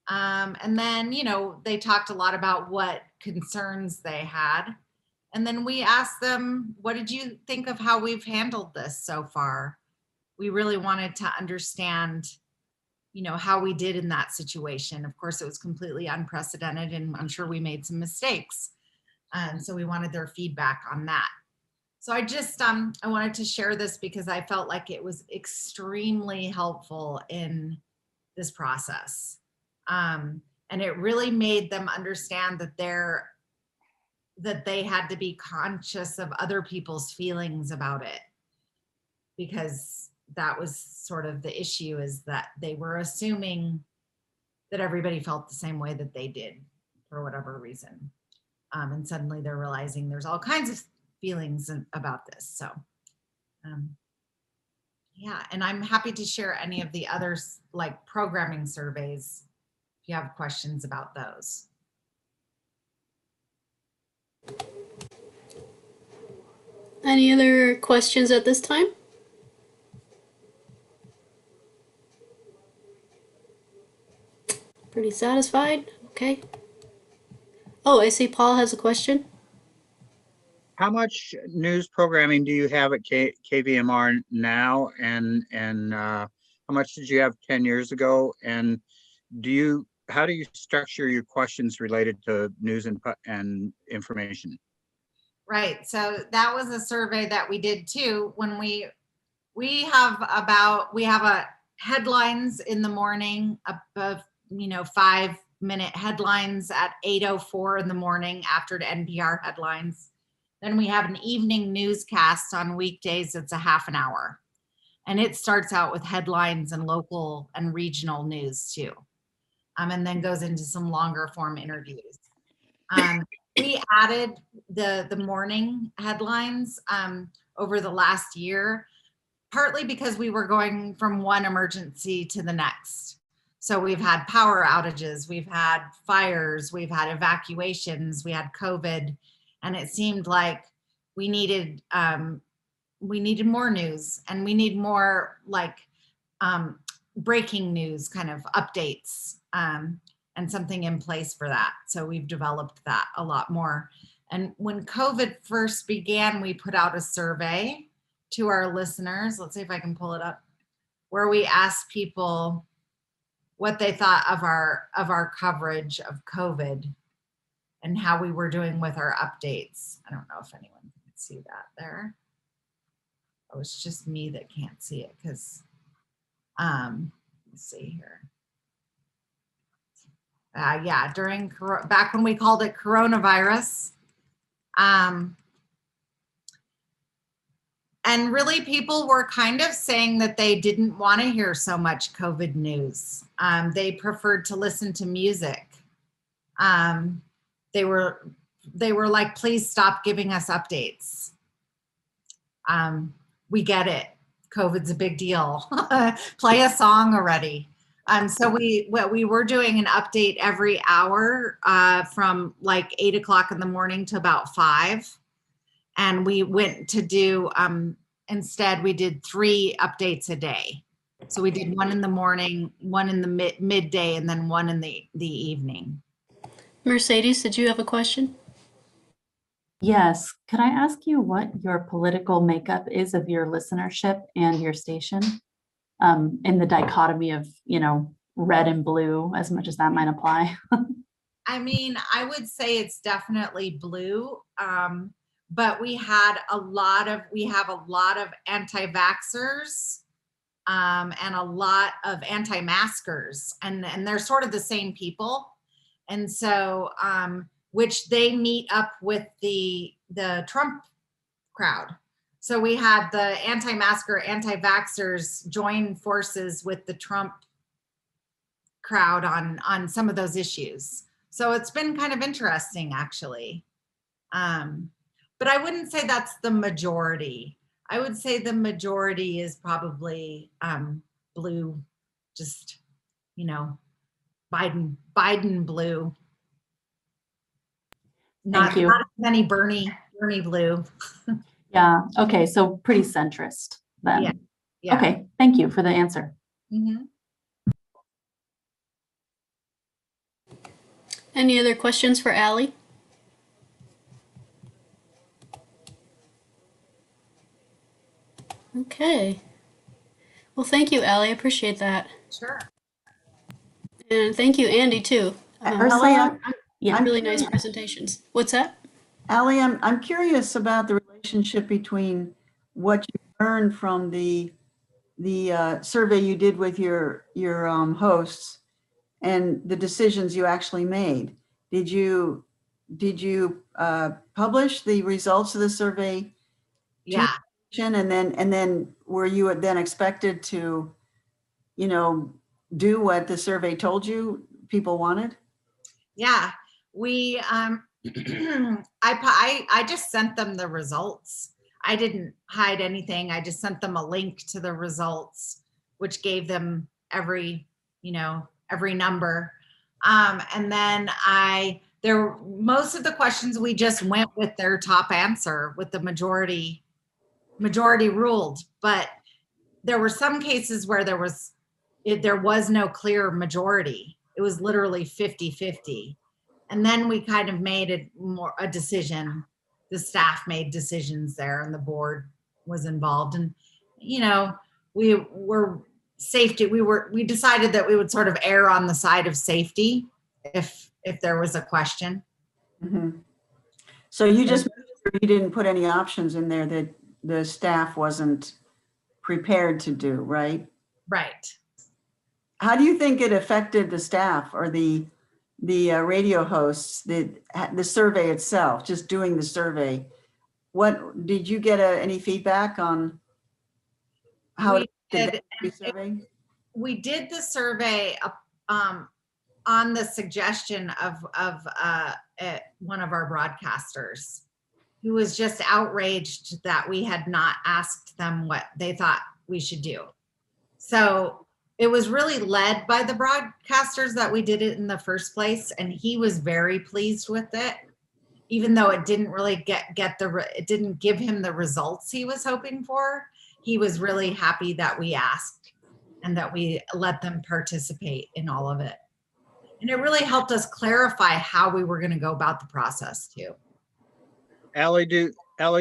And then, you know, they talked a lot about what concerns they had. And then we asked them, what did you think of how we've handled this so far? We really wanted to understand, you know, how we did in that situation. Of course, it was completely unprecedented and I'm sure we made some mistakes. So we wanted their feedback on that. So I just, I wanted to share this because I felt like it was extremely helpful in this process. And it really made them understand that they had to be conscious of other people's feelings about it, because that was sort of the issue, is that they were assuming that everybody felt the same way that they did for whatever reason. And suddenly they're realizing there's all kinds of feelings about this. So yeah, and I'm happy to share any of the others, like programming surveys, if you have questions about those. Any other questions at this time? Pretty satisfied? Okay. Oh, I see Paul has a question. How much news programming do you have at KVMR now, and how much did you have 10 years ago? And how do you structure your questions related to news and information? Right. So that was a survey that we did too. When we have a headlines in the morning, above, 5-minute headlines at 8:04 in the morning after the NPR headlines. Then we have an evening newscast on weekdays. It's a half an hour. And it starts out with headlines and local and regional news too. And then goes into some longer form interviews. We added the morning headlines over the last year, partly because we were going from one emergency to the next. So we've had power outages, we've had fires, we've had evacuations, we had COVID, and it seemed like we needed more news, and we need more breaking news kind of updates. And something in place for that. So we've developed that a lot more. And when COVID first began, we put out a survey to our listeners. Let's see if I can pull it up, where we asked people what they thought of our coverage of COVID and how we were doing with our updates. I don't know if anyone can see that there. Oh, it's just me that can't see it because, let's see here. Yeah, back when we called it coronavirus. And really people were kind of saying that they didn't want to hear so much COVID news. They preferred to listen to music. They were like, please stop giving us updates. We get it. COVID's a big deal. Play a song already. So we were doing an update every hour from like 8 o'clock in the morning to about 5. And we went to do, instead we did 3 updates a day. So we did one in the morning, one in the midday, and then one in the evening. Mercedes, did you have a question? Yes. Could I ask you what your political makeup is of your listenership and your station? in the dichotomy of, red and blue, as much as that might apply. I mean, I would say it's definitely blue. But we have a lot of anti-vaxxers and a lot of anti-maskers, and they're sort of the same people. And so, which they meet up with the Trump crowd. So we had the anti-masker, anti-vaxxers join forces with the Trump crowd on some of those issues. So it's been kind of interesting, actually. But I wouldn't say that's the majority. I would say the majority is probably blue, just, Biden blue. Thank you. Not as many Bernie blue. Yeah. Okay. So pretty centrist then. Yeah. Yeah. Okay. Thank you for the answer. Mm-hmm. Any other questions for Ali? Okay. Well, thank you, Ali. I appreciate that. Sure. And thank you, Andy, too. Ursula, Yeah. Really nice presentations. What's that? Ali, I'm curious about the relationship between what you learned from the survey you did with your hosts and the decisions you actually made. Did you publish the results of the survey? Yeah. And then were you then expected to, do what the survey told you people wanted? Yeah. We I just sent them the results. I didn't hide anything. I just sent them a link to the results, which gave them every number. And then most of the questions we just went with their top answer, with the majority ruled. But there were some cases where there was no clear majority. It was literally 50-50. And then we kind of made a decision. The staff made decisions there, and the board was involved. And, we decided that we would sort of err on the side of safety if there was a question. Mm-hmm. So you didn't put any options in there that the staff wasn't prepared to do, right? Right. How do you think it affected the staff or the radio hosts, the survey itself, just doing the survey? What did you get any feedback on how we did the survey on the suggestion of one of our broadcasters, who was just outraged that we had not asked them what they thought we should do. So it was really led by the broadcasters that we did it in the first place, and he was very pleased with it, even though it didn't really it didn't give him the results he was hoping for. He was really happy that we asked and that we let them participate in all of it. And it really helped us clarify how we were going to go about the process too. Ali, do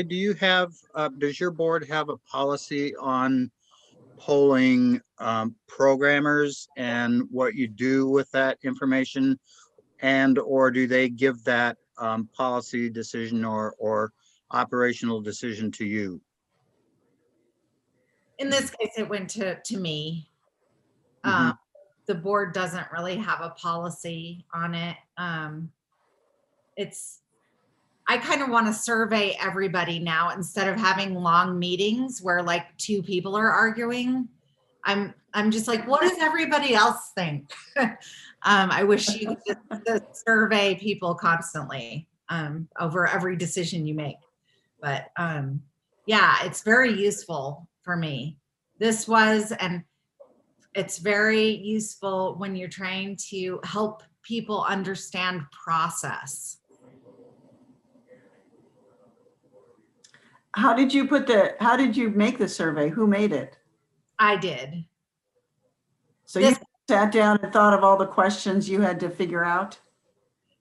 you have, does your board have a policy on polling programmers and what you do with that information, or do they give that policy decision or operational decision to you? In this case, it went to me. Mm-hmm. The board doesn't really have a policy on it. I kind of want to survey everybody now instead of having long meetings where like two people are arguing. I'm just like, what does everybody else think? I wish you could just survey people constantly over every decision you make. But yeah, it's very useful for me. And it's very useful when you're trying to help people understand process. How did you make the survey? Who made it? I did. So you sat down and thought of all the questions you had to figure out?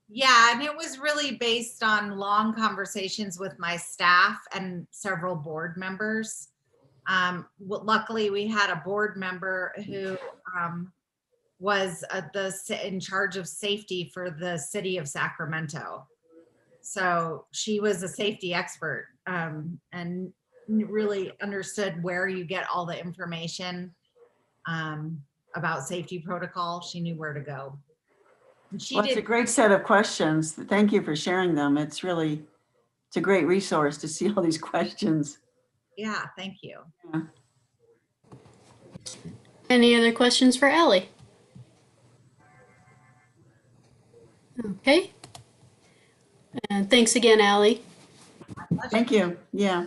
Yeah, and it was really based on long conversations with my staff and several board members. Luckily, we had a board member who was in charge of safety for the city of Sacramento. So she was a safety expert and really understood where you get all the information about safety protocol. She knew where to go. And she Well, it's a great set of questions. Thank you for sharing them. It's a great resource to see all these questions. Yeah, thank you. Yeah. Any other questions for Ali? Okay. And thanks again, Ali. Thank you. Yeah.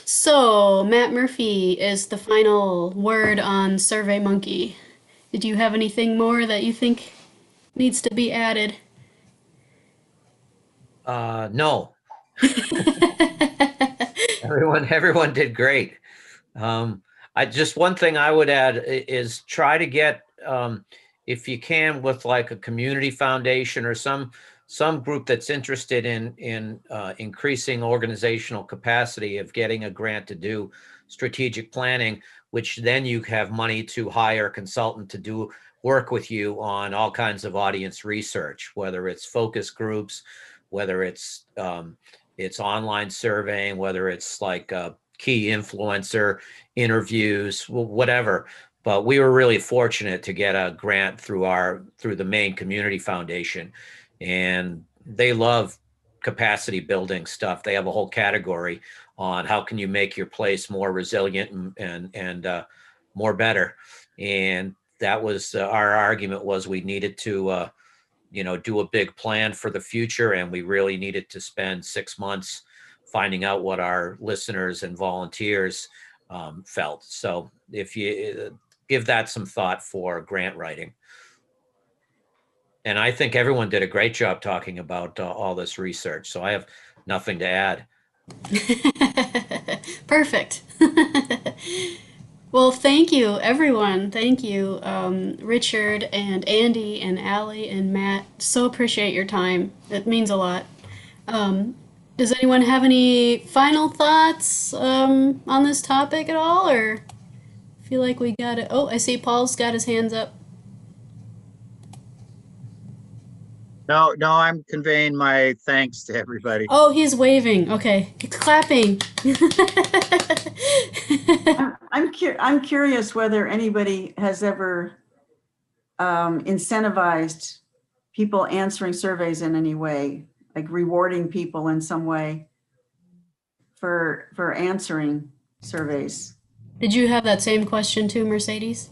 So Matt Murphy is the final word on SurveyMonkey. Did you have anything more that you think needs to be added? No. Everyone did great. Just one thing I would add is try to get, if you can, with like a community foundation or some group that's interested in increasing organizational capacity of getting a grant to do strategic planning, which then you have money to hire a consultant to do work with you on all kinds of audience research, whether it's focus groups, whether it's online surveying, whether it's like key influencer interviews, whatever. But we were really fortunate to get a grant through the main community foundation, and they love capacity building stuff. They have a whole category on how can you make your place more resilient and more better. And that was our argument was we needed to do a big plan for the future, and we really needed to spend 6 months finding out what our listeners and volunteers felt. So if you give that some thought for grant writing. And I think everyone did a great job talking about all this research, so I have nothing to add. Perfect. Well, thank you, everyone. Thank you, Richard and Andy and Ali and Matt. So appreciate your time. It means a lot. Does anyone have any final thoughts on this topic at all, or feel like we got it? Oh, I see Paul's got his hands up. No, I'm conveying my thanks to everybody. Oh, he's waving. Okay, clapping. I'm curious whether anybody has ever incentivized people answering surveys in any way, like rewarding people in some way for answering surveys. Did you have that same question too, Mercedes?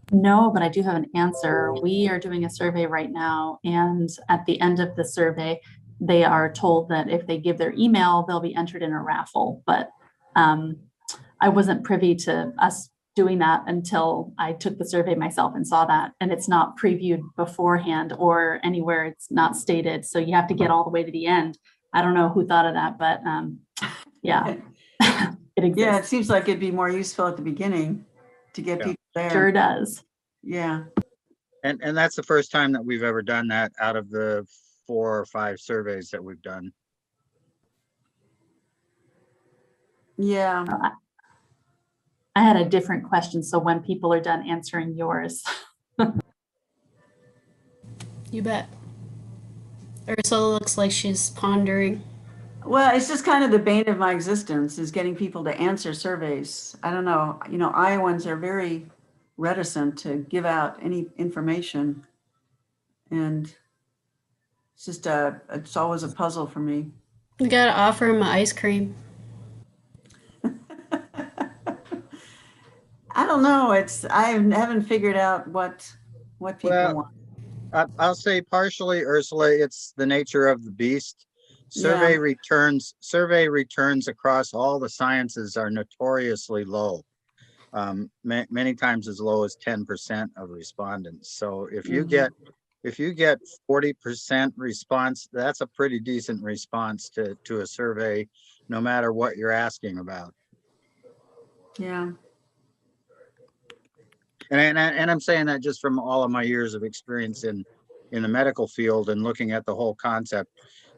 No, but I do have an answer. We are doing a survey right now, and at the end of the survey, they are told that if they give their email, they'll be entered in a raffle. But I wasn't privy to us doing that until I took the survey myself and saw that. And it's not previewed beforehand or anywhere it's not stated. So you have to get all the way to the end. I don't know who thought of that, but yeah, it exists. Yeah, it seems like it'd be more useful at the beginning to get people there. Sure does. Yeah. And that's the first time that we've ever done that out of the 4 or 5 surveys that we've done. Yeah. I had a different question. So when people are done answering yours. You bet. Ursula looks like she's pondering. Well, it's just kind of the bane of my existence is getting people to answer surveys. I don't know, Iowans are very reticent to give out any information. And it's always a puzzle for me. You gotta offer him ice cream. I don't know. I haven't figured out what people want. I'll say partially, Ursula, it's the nature of the beast. Survey returns across all the sciences are notoriously low. Many times as low as 10% of respondents. So if you get 40% response, that's a pretty decent response to a survey, no matter what you're asking about. Yeah. And I'm saying that just from all of my years of experience in the medical field and looking at the whole concept.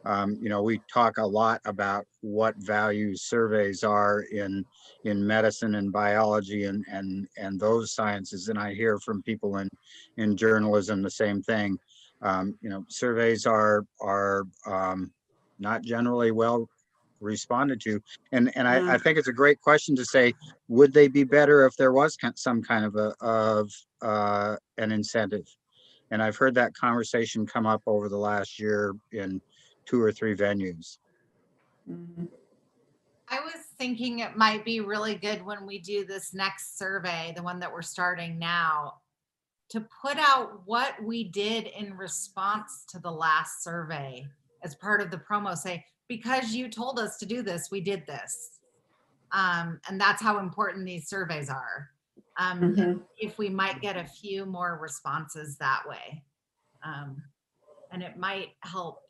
We talk a lot about what value surveys are in medicine and biology and those sciences, and I hear from people in journalism the same thing. Surveys are not generally well responded to, and I think it's a great question to say, would they be better if there was some kind of an incentive? And I've heard that conversation come up over the last year in 2 or 3 venues. I was thinking it might be really good when we do this next survey, the one that we're starting now, to put out what we did in response to the last survey as part of the promo. Say, because you told us to do this, we did this. And that's how important these surveys are. If we might get a few more responses that way. And it might help,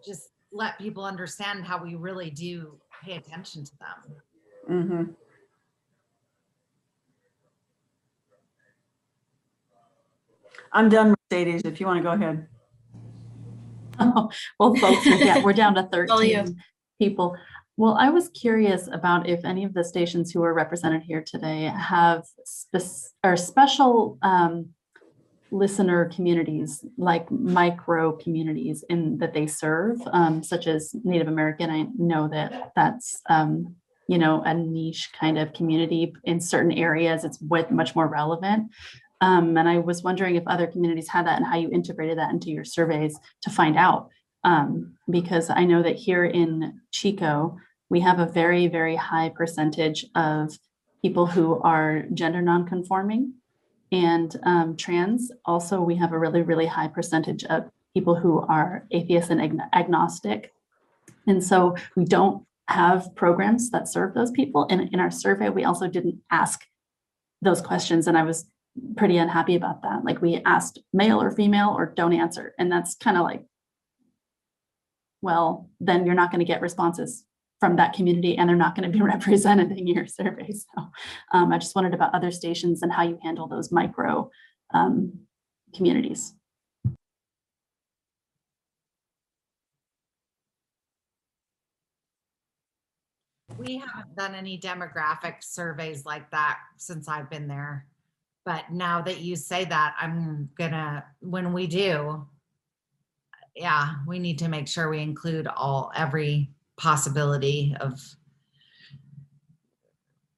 just let people understand how we really do pay attention to them. I'm done, Mercedes, if you want to go ahead. Oh, well, folks, we're down to 13 people. Well, I was curious about if any of the stations who are represented here today have special listener communities, like micro communities that they serve, such as Native American. I know that that's a niche kind of community. In certain areas, it's much more relevant. And I was wondering if other communities had that and how you integrated that into your surveys to find out. Because I know that here in Chico, we have a very, very high percentage of people who are gender nonconforming and trans. Also, we have a really, really high percentage of people who are atheist and agnostic. And so we don't have programs that serve those people. And in our survey, we also didn't ask those questions. And I was pretty unhappy about that. Like, we asked male or female or don't answer. And that's kind of like, well, then you're not going to get responses from that community and they're not going to be represented in your survey. So I just wondered about other stations and how you handle those micro communities. We haven't done any demographic surveys like that since I've been there. But now that you say that, I'm gonna, when we do, yeah, we need to make sure we include every possibility of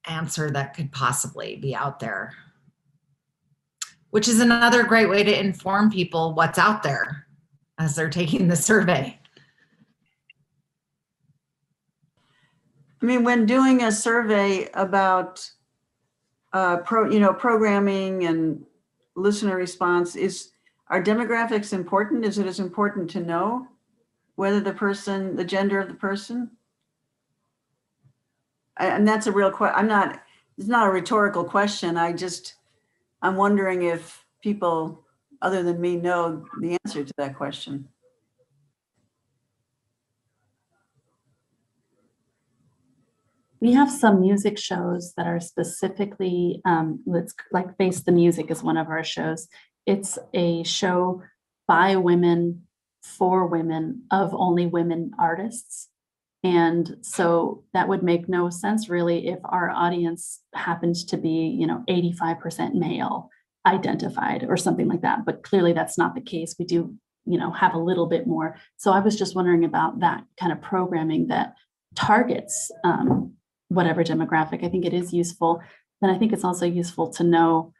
answer that could possibly be out there. Which is another great way to inform people what's out there as they're taking the survey. I mean, when doing a survey about programming and listener response, are demographics important? Is it as important to know whether the gender of the person? And that's a real question. It's not a rhetorical question. I'm wondering if people other than me know the answer to that question. We have some music shows that are specifically, like Face the Music is one of our shows. It's a show by women, for women, of only women artists. And so that would make no sense really if our audience happened to be, 85% male identified or something like that. But clearly that's not the case. We do, have a little bit more. So I was just wondering about that kind of programming that targets whatever demographic. I think it is useful. Then I think it's also useful to know,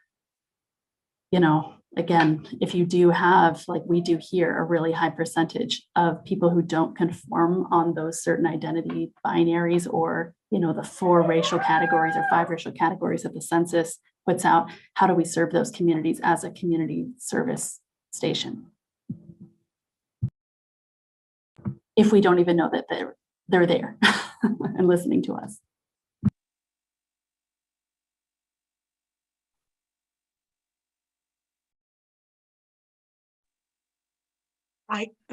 again, if you do have, like we do here, a really high percentage of people who don't conform on those certain identity binaries or, the 4 racial categories or 5 racial categories that the census puts out, how do we serve those communities as a community service station? If we don't even know that they're there and listening to us.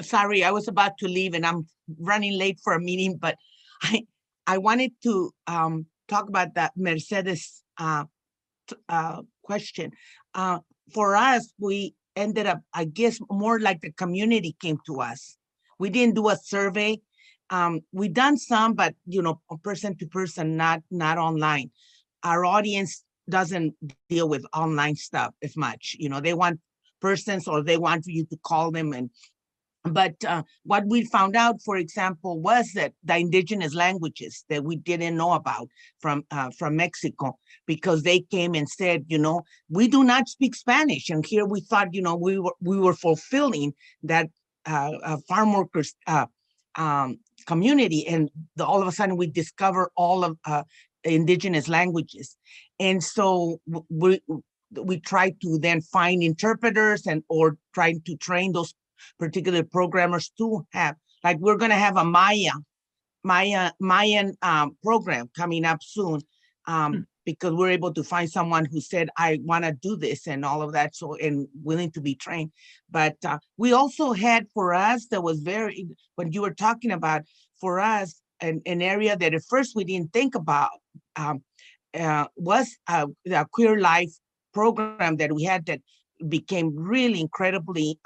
Sorry, I was about to leave and I'm running late for a meeting, but I wanted to talk about that Mercedes question. For us, we ended up, I guess, more like the community came to us. We didn't do a survey. We done some, but person to person, not online. Our audience doesn't deal with online stuff as much. They want persons, or they want you to call them. But what we found out, for example, was that the indigenous languages that we didn't know about from Mexico, because they came and said, we do not speak Spanish. And here we thought, we were fulfilling that farm workers community, and all of a sudden we discover all of indigenous languages. And so we try to then find interpreters or try to train those particular programmers to have, like, we're going to have a Mayan program coming up soon, because we're able to find someone who said, I want to do this and all of that, so, and willing to be trained. But we also had, for us, that was very, when you were talking about, for us, an area that at first we didn't think about was the Queer Life program that we had, that became really incredibly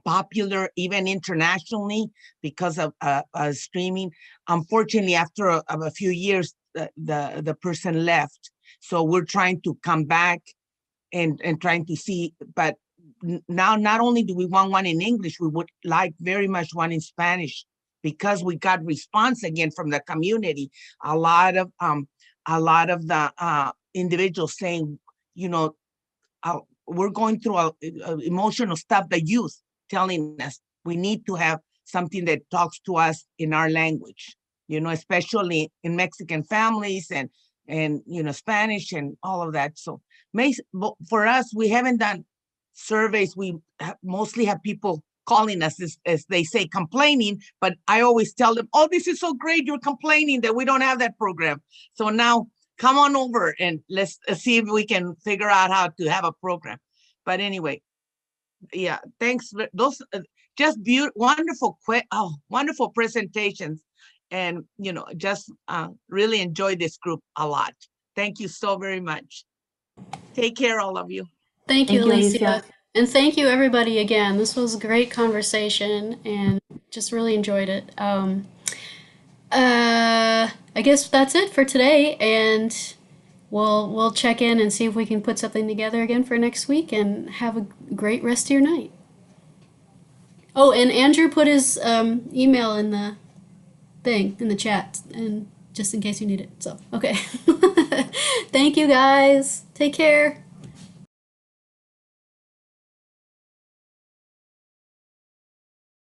popular, even internationally, because of streaming. Unfortunately, after a few years, the person left. So we're trying to come back and trying to see, but now not only do we want one in English, we would like very much one in Spanish, because we got response again from the community. A lot of the individuals saying, we're going through emotional stuff, the youth telling us we need to have something that talks to us in our language, especially in Mexican families and Spanish and all of that. So for us, we haven't done surveys. We mostly have people calling us, as they say, complaining, but I always tell them, oh, this is so great, you're complaining that we don't have that program. So now come on over and let's see if we can figure out how to have a program. But anyway, yeah, thanks. Those just wonderful, wonderful presentations, and just really enjoyed this group a lot. Thank you so very much. Take care, all of you. Thank you, Alicia. Alicia. And thank you, everybody, again. This was a great conversation, and just really enjoyed it. I guess that's it for today, and we'll check in and see if we can put something together again for next week, and have a great rest of your night. Oh, and Andrew put his email in the thing, in the chat, and just in case you need it. So, okay. Thank you, guys. Take care.